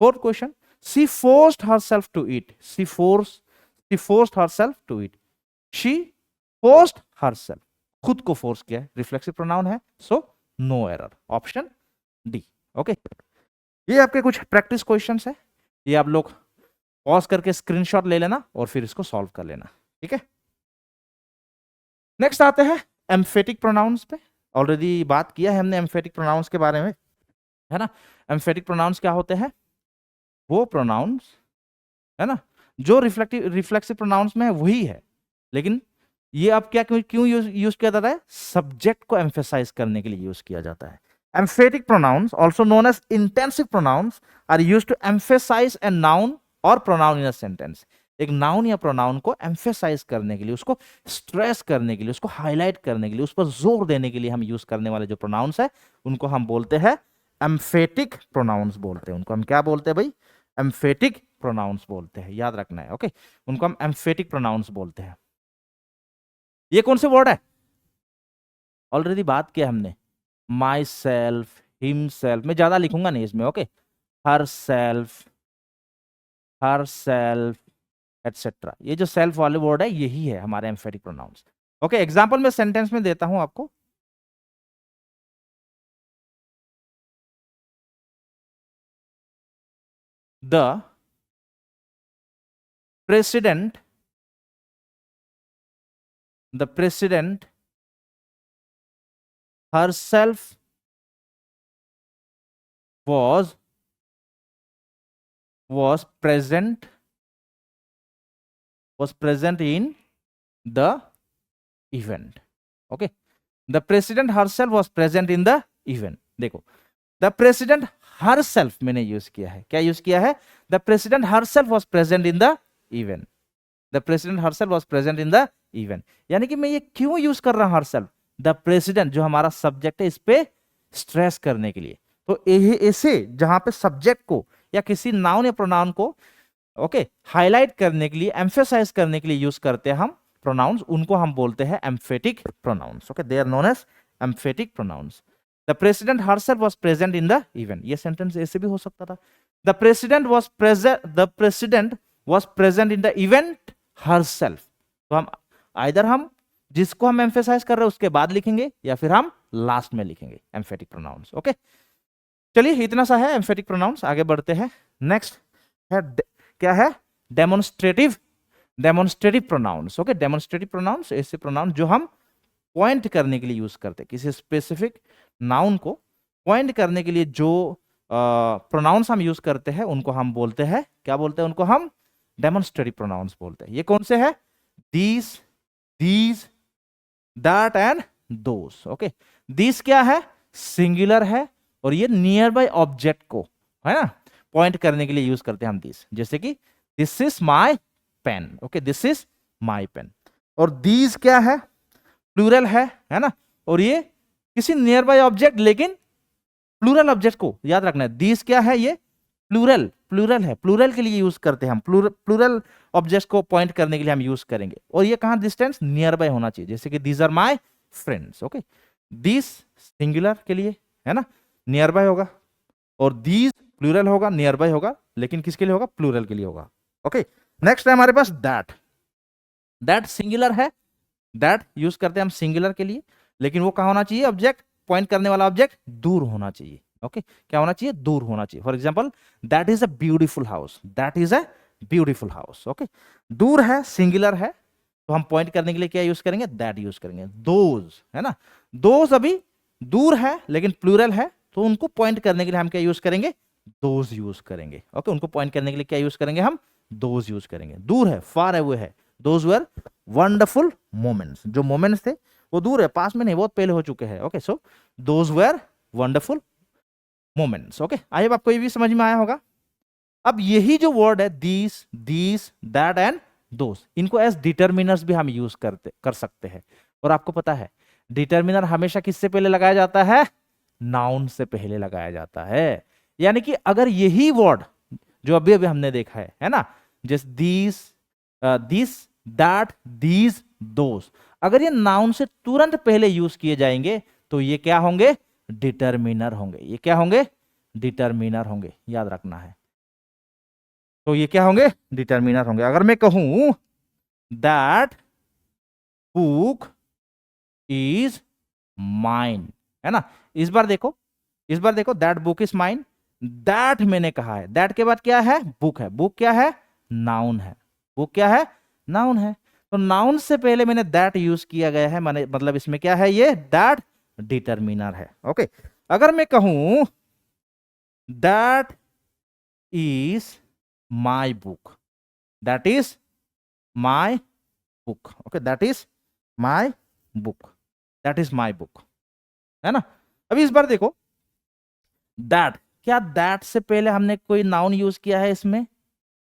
Fourth question, she forced herself to eat. She forced herself to eat. She forced herself, खुद को फोर्स किया है, रिफ्लेक्सिव प्रोनाउन है, so no error, option D. Okay, ये आपके कुछ प्रैक्टिस क्वेश्चंस है, ये आप लोग पॉज करके स्क्रीनशॉट ले लेना और फिर इसको सॉल्व कर लेना. ठीक है, नेक्स्ट आते हैं एम्फेटिक प्रोनाउंस पे. ऑलरेडी बात किया है हमने एम्फेटिक प्रोनाउंस के बारे में, है ना. एम्फेटिक प्रोनाउंस क्या होते हैं? वो प्रोनाउंस, है ना, जो रिफ्लेक्सिव प्रोनाउंस में है वही है, लेकिन ये अब क्या क्यों यूज किया जाता है? सब्जेक्ट को एम्फेसाइज करने के लिए यूज किया जाता है. Emphatic pronouns also known as intensive pronouns are used to emphasize a noun और प्रोनाउन इन अ सेंटेंस. एक नाउन या प्रोनाउन को एम्फेसाइज करने के लिए, उसको स्ट्रेस करने के लिए, उसको हाईलाइट करने के लिए, उस पर जोर देने के लिए हम यूज करने वाले जो प्रोनाउंस है उनको हम बोलते हैं एम्फेटिक प्रोनाउंस बोलते हैं. उनको हम क्या बोलते हैं भाई? एम्फेटिक प्रोनाउंस बोलते हैं, याद रखना है. ओके, उनको हम एम्फेटिक प्रोनाउंस बोलते हैं. ये कौन से वर्ड है? ऑलरेडी बात किया हमने, माई सेल्फ, हिम सेल्फ. मैं ज्यादा लिखूंगा नहीं इसमें. Okay, her self, her self etcetera. ये जो सेल्फ वाले वर्ड है यही है हमारे एम्फेटिक प्रोनाउंस. ओके, एग्जांपल में सेंटेंस में देता हूं आपको. The president herself was present in the event. Okay, the president herself was present in the event. देखो, the president herself मैंने यूज किया है. क्या यूज किया है? the president herself was present in the event. the president herself was present in the event. यानी कि मैं ये क्यों यूज कर रहा हूं herself? the president जो हमारा सब्जेक्ट है, इस पे स्ट्रेस करने के लिए. तो ऐसे जहां पे सब्जेक्ट को या किसी नाउन या प्रोनाउन को ओके हाईलाइट करने के लिए, एम्फेसाइज करने के लिए यूज करते हैं हम प्रोनाउंस, उनको हम बोलते हैं emphatic pronouns. Okay, they are known as emphatic pronouns. The president herself was present in the event. ये सेंटेंस ऐसे भी हो सकता था. The president was present in the event herself. तो हम जिसको हम एम्फेसाइज कर रहे हैं उसके बाद लिखेंगे या फिर हम लास्ट में लिखेंगे एम्फेटिक प्रोनाउंस. ओके, चलिए इतना सा है एम्फेटिक प्रोनाउंस. आगे बढ़ते हैं. नेक्स्ट है क्या है? Demonstrative pronouns. Okay, demonstrative pronouns ऐसे प्रोनाउंस जो हम पॉइंट करने के लिए यूज करते हैं. किसी स्पेसिफिक नाउन को पॉइंट करने के लिए जो प्रोनाउंस हम यूज करते हैं उनको हम बोलते हैं, क्या बोलते हैं? उनको हम डेमोन्स्ट्रेटिव प्रोनाउंस बोलते हैं. ये कौन से है? These, that and those. Okay, these क्या है? सिंगुलर है और ये नियर बाय ऑब्जेक्ट को, है ना, पॉइंट करने के लिए यूज करते हैं हम दिस. जैसे कि this is my pen. Okay, this is my pen. और दीज क्या है? प्लूरल है ना, और ये किसी नियर बाय ऑब्जेक्ट लेकिन प्लूरल ऑब्जेक्ट को याद रखना है. दीज क्या है? ये प्लूरल है. प्लूरल के लिए यूज करते हैं हम, प्लूरल ऑब्जेक्ट को पॉइंट करने के लिए हम यूज करेंगे. और ये कहां? डिस्टेंस नियर बाय होना चाहिए. जैसे कि these are my friends. Okay, these singular के लिए, है ना, नियर बाय होगा, और दीज प्लूरल होगा, नियर बाय होगा, लेकिन किसके लिए होगा? प्लूरल के लिए होगा. ओके, नेक्स्ट है हमारे पास दैट सिंगुलर है. दैट यूज करते हैं हम सिंगुलर के लिए, लेकिन वो कहां होना चाहिए? ऑब्जेक्ट, पॉइंट करने वाला ऑब्जेक्ट दूर होना चाहिए. ओके, क्या होना चाहिए? दूर होना चाहिए. For example, that is a beautiful house. That is a beautiful house. Okay, दूर है, सिंगुलर है, तो हम पॉइंट करने के लिए क्या यूज करेंगे? दैट यूज करेंगे. दोज, है ना, दोज अभी दूर है लेकिन प्लूरल है, तो उनको पॉइंट करने के लिए हम क्या यूज करेंगे? दोज यूज करेंगे. ओके, उनको पॉइंट करने के लिए क्या यूज करेंगे? हम दोज यूज करेंगे. दूर है, फार अवे है. Those were wonderful moments. जो मोमेंट्स थे वो दूर है, पास में नहीं, बहुत पहले हो चुके हैं. Okay, so those were wonderful moments. Okay, I hope आपको ये भी समझ में आया होगा. अब यही जो वर्ड है दीस, दैट एंड दोस, इनको एज डिटर्मिनर्स भी हम यूज कर सकते हैं. और आपको पता है डिटर्मिनर हमेशा किससे पहले लगाया जाता है? नाउन से पहले लगाया जाता है. यानी कि अगर यही वर्ड जो अभी अभी हमने देखा है ना, जैसे दिस, दैट, दीज, दोस, अगर ये नाउन से तुरंत पहले यूज किए जाएंगे तो ये क्या होंगे? डिटर्मिनर होंगे. ये क्या होंगे? डिटरमिनर होंगे, याद रखना है। तो ये क्या होंगे? डिटरमिनर होंगे। अगर मैं कहूं दैट बुक इज माइन, है ना, इस बार देखो, इस बार देखो, that book is mine, that मैंने कहा है, दैट के बाद क्या है? बुक है। बुक क्या है? नाउन है। बुक क्या है? नाउन है। तो नाउन से पहले मैंने दैट यूज किया गया है, माने मतलब इसमें क्या है? ये दैट डिटरमिनर है। ओके, अगर मैं कहूं that is my book, that is my book, okay, that is my book, that is my book, है ना। अभी इस बार देखो, दैट, क्या दैट से पहले हमने कोई नाउन यूज किया है? इसमें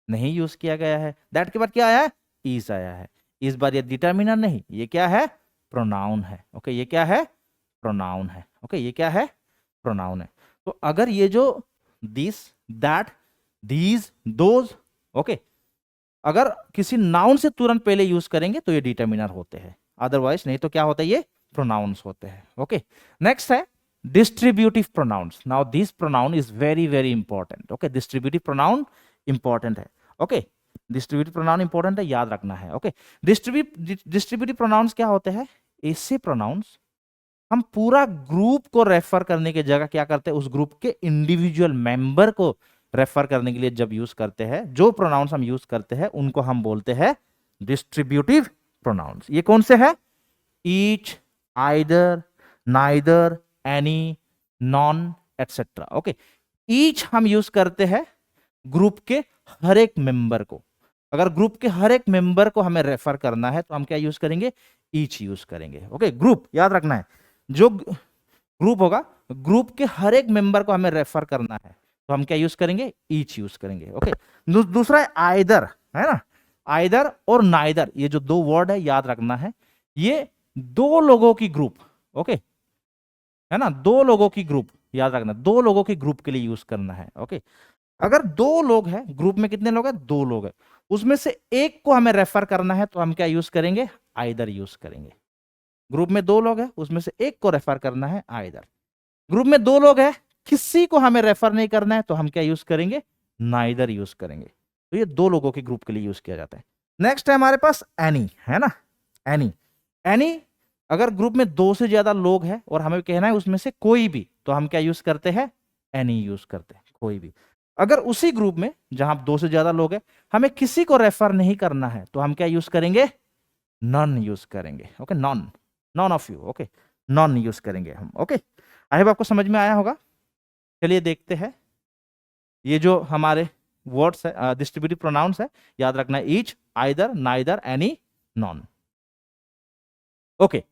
नहीं यूज किया गया है। दैट के बाद क्या आया है? इज आया है। इस बार ये डिटरमिनर नहीं, ये क्या है? प्रोनाउन है। ओके, ये क्या है? प्रोनाउन है। ओके, ये क्या है? प्रोनाउन है। तो अगर ये जो this, that, these, those, okay, अगर किसी नाउन से तुरंत पहले यूज करेंगे तो ये डिटरमिनर होते हैं, अदरवाइज नहीं तो क्या होता है? ये प्रोनाउंस होते हैं। ओके, नेक्स्ट है distributive pronounce. Now this pronoun is very very important. Okay, distributive pronoun important है। ओके, डिस्ट्रीब्यूटिव प्रोनाउन इंपॉर्टेंट है, याद रखना है। ओके, डिस्ट्रीब्यूटिव प्रोनाउंस क्या होते हैं? ऐसे प्रोनाउंस हम पूरा ग्रुप को रेफर करने की जगह क्या करते हैं? उस ग्रुप के इंडिविजुअल मेंबर को रेफर करने के लिए जब यूज करते हैं, जो प्रोनाउंस हम यूज करते हैं उनको हम बोलते हैं डिस्ट्रीब्यूटिव प्रोनाउंस। ये कौन से हैं? Each, either, neither, any, non, etcetera. Okay, each हम यूज करते हैं ग्रुप के हर एक मेंबर को। अगर ग्रुप के हर एक मेंबर को हमें रेफर करना है तो हम क्या यूज करेंगे? ईच यूज करेंगे। ओके, ग्रुप याद रखना है, जो ग्रुप होगा, ग्रुप के हर एक मेंबर को हमें रेफर करना है तो हम क्या यूज करेंगे? ईच यूज करेंगे। ओके, दूसरा है आइदर, है ना। आइदर और नाइदर, ये जो दो वर्ड है याद रखना है, ये दो लोगों की ग्रुप, ओके, है ना, दो लोगों की ग्रुप, याद रखना, दो लोगों की ग्रुप के लिए यूज करना है। ओके, अगर दो लोग हैं ग्रुप में, कितने लोग हैं? दो लोग हैं, उसमें से एक को हमें रेफर करना है तो हम क्या यूज करेंगे? आइदर यूज करेंगे। ग्रुप में दो लोग हैं, उसमें से एक को रेफर करना है, आइदर। ग्रुप में दो लोग हैं, किसी को हमें रेफर नहीं करना है तो हम क्या यूज करेंगे? नाइदर यूज करेंगे। तो ये दो लोगों के ग्रुप के लिए यूज किया जाता है। नेक्स्ट है हमारे पास एनी, है ना, एनी। एनी, अगर ग्रुप में दो से ज्यादा लोग हैं और हमें कहना है उसमें से कोई भी, तो हम क्या यूज करते हैं? एनी यूज करते हैं, कोई भी। अगर उसी ग्रुप में जहां दो से ज्यादा लोग हैं हमें किसी को रेफर नहीं करना है तो हम क्या यूज करेंगे? नॉन यूज करेंगे। Okay, non, none of you. Okay, non use करेंगे हम। ओके, आई होप आपको समझ में आया होगा। चलिए देखते हैं, ये जो हमारे वर्ड्स है, डिस्ट्रीब्यूटिव प्रोनाउंस है, याद रखना है each, either, neither, any, non. Okay,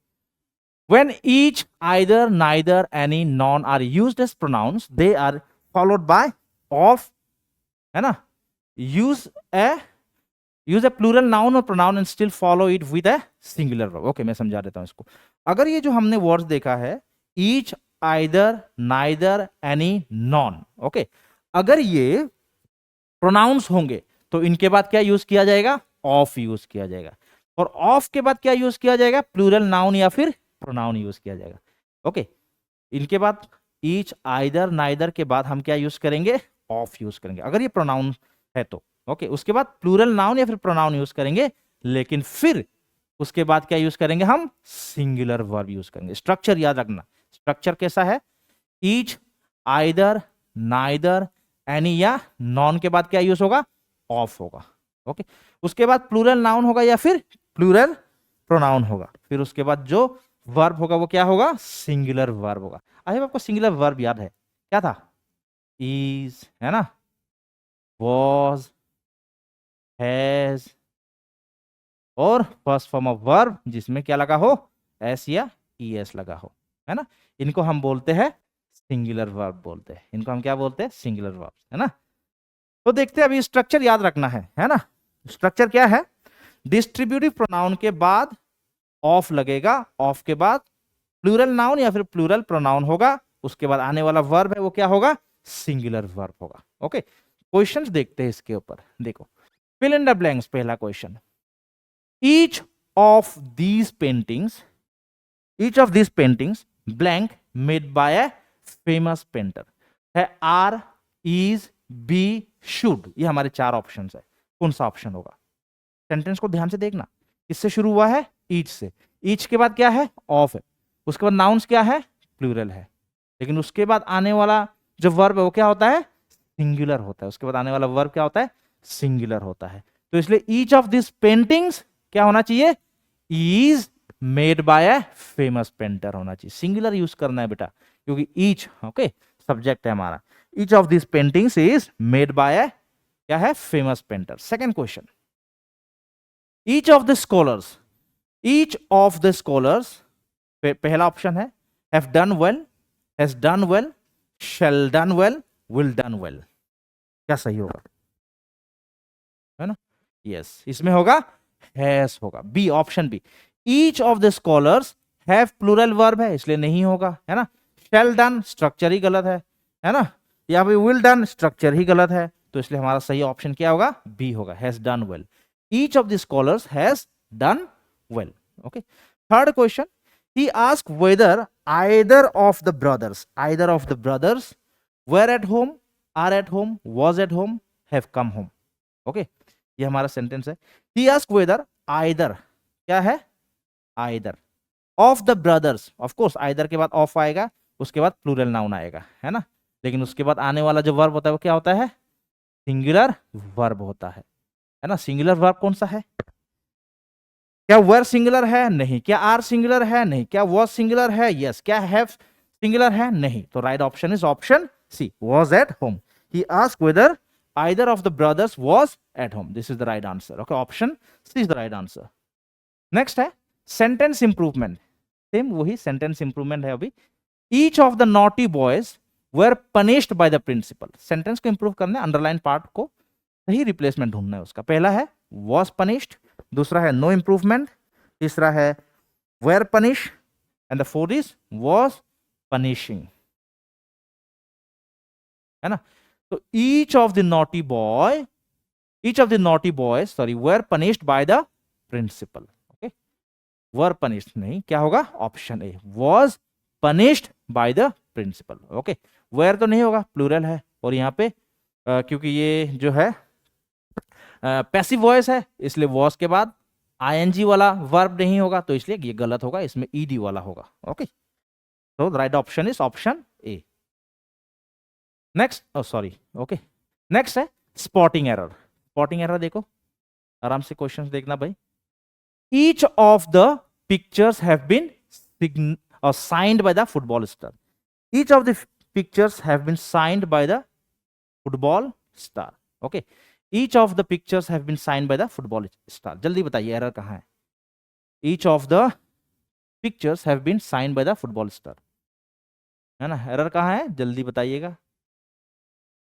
when each, either, neither, any, none are used as pronouns, they are followed by of, है ना, use a plural noun or pronoun and still follow it with a singular verb. Okay, मैं समझा देता हूं इसको। अगर ये जो हमने वर्ड्स देखा है each, either, neither, any, none, okay, अगर ये प्रोनाउंस होंगे तो इनके बाद क्या यूज किया जाएगा? ऑफ यूज किया जाएगा। और ऑफ के बाद क्या यूज किया जाएगा? प्लूरल नाउन या फिर प्रोनाउन यूज किया जाएगा। ओके, इनके बाद ईच, आइदर, नाइदर के बाद हम क्या यूज करेंगे? ऑफ यूज करेंगे, अगर ये प्रोनाउन है तो। ओके, उसके बाद प्लूरल नाउन या फिर प्रोनाउन यूज करेंगे, लेकिन फिर उसके बाद क्या यूज करेंगे? हम सिंगुलर वर्ब यूज करेंगे। स्ट्रक्चर याद रखना, स्ट्रक्चर कैसा है? ईच, आइदर, नाइदर, एनी या नॉन के बाद क्या यूज होगा? ऑफ होगा। ओके, उसके बाद प्लूरल नाउन होगा या फिर प्लूरल प्रोनाउन होगा, फिर उसके बाद जो वर्ब होगा वो क्या होगा? सिंगुलर वर्ब होगा। आई होप आपको सिंगुलर वर्ब याद है, क्या था? इज, है ना, वॉज, हैज, और फर्स्ट फॉर्म ऑफ वर्ब जिसमें क्या लगा हो? एस या ईएस लगा हो, है ना, इनको हम बोलते हैं सिंगुलर वर्ब बोलते हैं। इनको हम क्या बोलते हैं? सिंगुलर वर्ब, है ना। तो देखते हैं, अभी स्ट्रक्चर याद रखना है ना। स्ट्रक्चर क्या है? डिस्ट्रीब्यूटिव प्रोनाउन के बाद ऑफ लगेगा, ऑफ के बाद प्लूरल नाउन या फिर प्लूरल प्रोनाउन होगा, उसके बाद आने वाला वर्ब है वो क्या होगा? सिंगुलर वर्ब होगा। ओके, क्वेश्चंस देखते हैं इसके ऊपर। देखो, फिल इन द ब्लैंक्स, पहला question, each of these paintings, each of these paintings blank made by a famous painter. है आर, इज, बी, शुड। ये हमारे 4 ऑप्शन है, कौन सा ऑप्शन होगा? सेंटेंस को ध्यान से देखना, किससे शुरू हुआ है? ईच से। ईच के बाद क्या है? ऑफ है। उसके बाद नाउन्स क्या है? प्लूरल है। लेकिन उसके बाद आने वाला जो वर्ब है वो क्या होता है? सिंगुलर होता है। उसके बाद आने वाला वर्ब क्या होता है? सिंगुलर होता है। तो इसलिए ईच ऑफ दिस पेंटिंग्स क्या होना चाहिए? Is made by a famous painter होना चाहिए। सिंगुलर यूज करना है बेटा, क्योंकि ईच ओके सब्जेक्ट है हमारा। Each of this paintings is made by a क्या है? Famous painter. Second question, each of the scholars, each of the scholars, पहला ऑप्शन है have done well, has done well, shall done well, will done well. क्या सही होगा? है ना? यस, इसमें होगा हैज होगा, B, option B. Each of the scholars have plural verb है, इसलिए नहीं होगा, है ना? शैल डन स्ट्रक्चर ही गलत है ना? या फिर विल डन स्ट्रक्चर ही गलत है, तो इसलिए हमारा सही ऑप्शन क्या होगा? बी होगा, has done well. Each of the scholars has done well. Okay, third question, he asked whether either of the brothers were at home, are at home, was at home, have come home। Okay, ये हमारा सेंटेंस है। he asked whether either क्या है? either of the brothers, of course either के बाद ऑफ आएगा, उसके बाद प्लूरल नाउन आएगा, है ना? लेकिन उसके बाद आने वाला जो वर्ब होता है वो क्या होता है? सिंगुलर वर्ब होता है ना? सिंगुलर वर्ब कौन सा है? क्या वर सिंगुलर है? नहीं। क्या आर सिंगुलर है? नहीं। क्या वॉज सिंगुलर है? यस। क्या हैव सिंगुलर है? नहीं। तो right option is option C, was at home. He asked whether either of the brothers was at home. This is the right answer. Okay, option C is the right answer. Next है सेंटेंस इंप्रूवमेंट। सेम वही सेंटेंस इंप्रूवमेंट है अभी। Each of the naughty boys were punished by the principal. Sentence को इंप्रूव करना है, अंडरलाइन पार्ट को सही रिप्लेसमेंट ढूंढना है उसका। पहला है वॉज पनिश्ड, दूसरा है नो इंप्रूवमेंट, तीसरा है were punish, and the fourth is was punishing, है ना? तो each of the naughty boys sorry were punished by the principal. Okay, were punished नहीं, क्या होगा? Option A, was punished by the principal. Okay, were तो नहीं होगा, प्लूरल है, और यहाँ पे क्योंकि ये जो है पैसिव वॉइस है, इसलिए वॉस के बाद आईएनजी वाला वर्ब नहीं होगा, तो इसलिए ये गलत होगा, इसमें ईडी वाला होगा। ओके, तो right option is option A. Next, sorry, okay, next है स्पॉटिंग एरर। स्पॉटिंग एरर देखो, आराम से क्वेश्चंस देखना भाई। Each of the pictures have been signed by the football star. Each of the pictures have been signed by the football star. Okay, Each of the pictures have been signed by the football star। जल्दी बताइए एरर कहाँ है? Each of the pictures have been signed by the football star, है ना? एरर कहाँ है? जल्दी बताइएगा।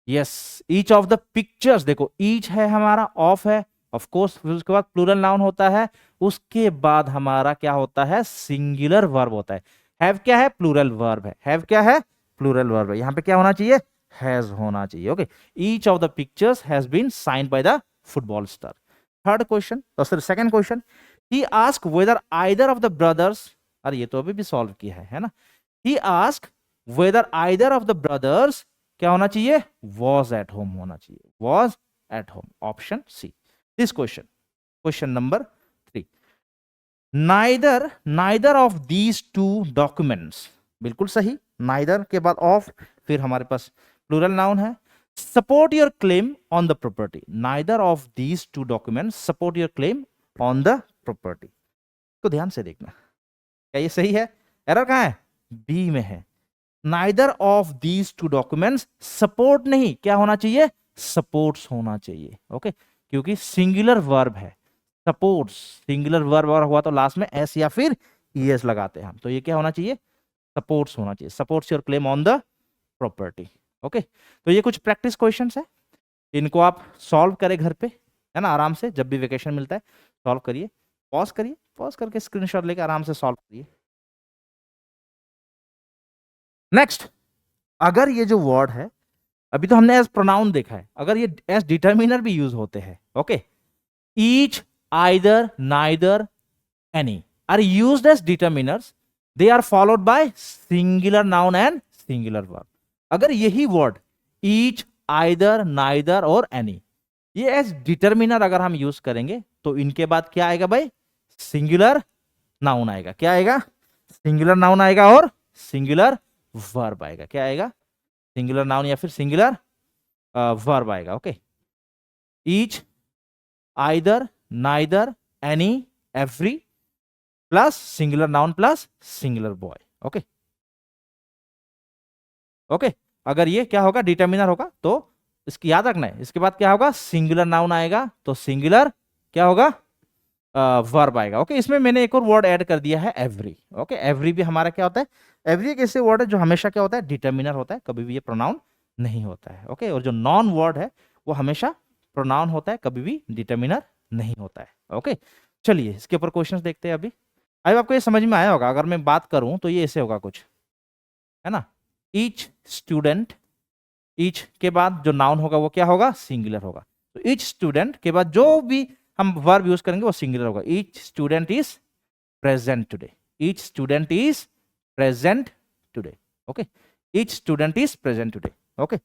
Yes, each of the pictures, देखो ईच है हमारा, ऑफ है ऑफ कोर्स, फिर उसके बाद प्लूरल नाउन होता है, उसके बाद हमारा क्या होता है? सिंगुलर वर्ब होता है। हैव क्या है? प्लूरल वर्ब है। हैव क्या है? प्लूरल वर्ब है। यहाँ पे क्या होना चाहिए? हैज होना चाहिए। Okay, each of the pictures has been signed by the football star. Third question, second question, he ask whether either of the brothers, अरे ये तो अभी भी सॉल्व किया है ना? He ask whether either of the brothers क्या होना चाहिए? वॉज एट होम होना चाहिए। Was at home, option C. This question, question number 3, neither of these two documents, बिल्कुल सही। नाइदर के बाद ऑफ, फिर हमारे पास प्लूरल नाउन है। Support your claim on the property. Neither of these two documents support your claim on the property. तो ध्यान से देखना, क्या ये सही है? एरर कहां है? बी में है। Neither of these two documents support नहीं, क्या होना चाहिए? सपोर्ट्स होना चाहिए। ओके, क्योंकि सिंगुलर वर्ब है। सपोर्ट्स सिंगुलर वर्ब और हुआ तो लास्ट में एस या फिर ईएस लगाते हैं हम, तो ये क्या होना चाहिए? सपोर्ट्स होना चाहिए। Supports your claim on the property. Okay, तो ये कुछ प्रैक्टिस क्वेश्चंस है, इनको आप सॉल्व करें घर पे, है ना? आराम से जब भी वेकेशन मिलता है सॉल्व करिए, पॉज करके स्क्रीनशॉट लेके आराम से सॉल्व करिए। नेक्स्ट, अगर ये जो वर्ड है, अभी तो हमने एज प्रोनाउन देखा है, अगर ये एज डिटर्मिनर भी यूज होते हैं, okay, each, either, neither, any are used as determiners, they are followed by singular noun and singular verb। अगर यही वर्ड ईच, आइदर, नाइदर और एनी, ये एज डिटर्मिनर अगर हम यूज करेंगे तो इनके बाद क्या आएगा भाई? सिंगुलर नाउन आएगा। क्या आएगा? सिंगुलर नाउन आएगा और सिंगुलर वर्ब आएगा। क्या आएगा? सिंगुलर नाउन या फिर सिंगुलर वर्ब आएगा। Okay, each, either, neither, any, every plus singular noun plus singular boy. Okay okay, अगर ये क्या होगा? डिटर्मिनर होगा, तो इसकी याद रखना है। इसके बाद क्या होगा? सिंगुलर नाउन आएगा तो सिंगुलर क्या होगा? वर्ब आएगा। ओके, इसमें मैंने एक और वर्ड ऐड कर दिया है, एवरी। ओके, एवरी भी हमारा क्या होता है? एवरी एक ऐसे वर्ड है जो हमेशा क्या होता है? डिटर्मिनर होता है, कभी भी ये प्रोनाउन नहीं होता है। ओके, और जो नॉन वर्ड है वो हमेशा प्रोनाउन होता है, कभी भी डिटर्मिनर नहीं होता है। ओके, चलिए इसके ऊपर क्वेश्चंस देखते हैं। अभी आपको ये समझ में आया होगा। अगर मैं बात करूं तो ये ऐसे होगा कुछ, है ना? ईच स्टूडेंट, ईच के बाद जो नाउन होगा वो क्या होगा? सिंगुलर होगा। तो ईच स्टूडेंट के बाद जो भी हम वर्ब यूज करेंगे वो सिंगुलर होगा। Each student is present today. Each student is present today. Okay, each student is present today. Okay,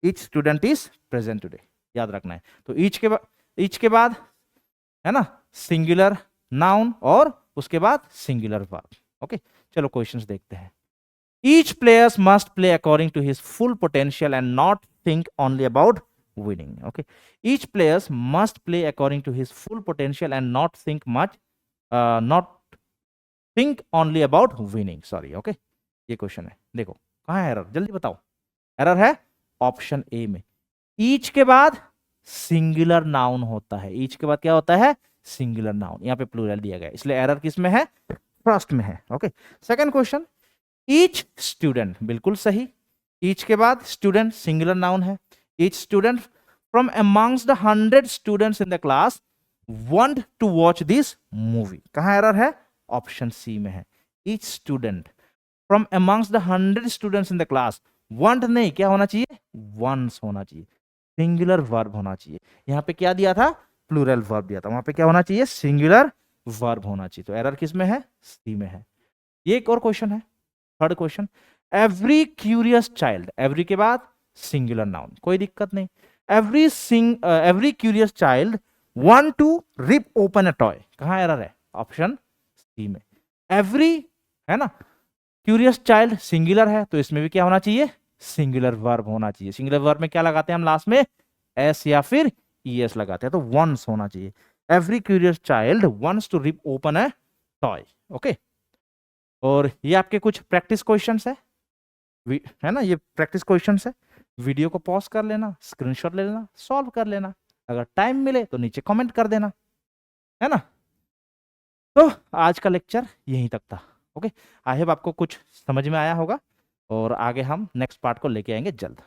each student is present today, याद रखना है। तो ईच के बाद है ना सिंगुलर नाउन और उसके बाद सिंगुलर वर्ब। ओके, चलो क्वेश्चंस देखते हैं। Each player must play according to his full potential and not think only about winning. Okay, each player must play according to his full potential and not think only about winning. Sorry. Okay, ये क्वेश्चन है। देखो कहाँ है एरर, जल्दी बताओ। एरर है ऑप्शन ए में। ईच के बाद सिंगुलर नाउन होता है। ईच के बाद क्या होता है? Singular noun. यहाँ पे प्लूरल दिया गया है, इसलिए एरर किस में है? फर्स्ट में है। Okay, second question, each student, बिल्कुल सही। ईच के बाद स्टूडेंट सिंगुलर नाउन है। Each student from amongst the 100 students in the class want to watch this movie. कहां एरर है? ऑप्शन सी में है। Each student from amongst the 100 students in the class, want नहीं, क्या होना चाहिए? वंस होना चाहिए, सिंगुलर वर्ब होना चाहिए। यहां पे क्या दिया था? प्लूरल वर्ब दिया था, वहां पे क्या होना चाहिए? सिंगुलर वर्ब होना चाहिए। तो एरर किस में है? सी में है। ये एक और क्वेश्चन है, third question, every curious child, every के बाद सिंगुलर नाउन, कोई दिक्कत नहीं। Every curious child want to rip open a toy, कहां एरर है? ऑप्शन सी में। एवरी है ना, क्यूरियस चाइल्ड सिंगुलर है, तो इसमें भी क्या होना चाहिए? सिंगुलर वर्ब होना चाहिए। सिंगुलर वर्ब में क्या लगाते हैं हम लास्ट में? एस या फिर ईएस लगाते हैं, तो वंस होना चाहिए। Every curious child wants to rip open a toy. Okay, और ये आपके कुछ प्रैक्टिस क्वेश्चंस है ना, ये प्रैक्टिस क्वेश्चंस है। वीडियो को पॉज कर लेना, स्क्रीनशॉट ले लेना, सॉल्व कर लेना। अगर टाइम मिले तो नीचे कमेंट कर देना, है ना। तो आज का लेक्चर यहीं तक था। ओके, आई होप आपको कुछ समझ में आया होगा और आगे हम नेक्स्ट पार्ट को लेके आएंगे जल्द।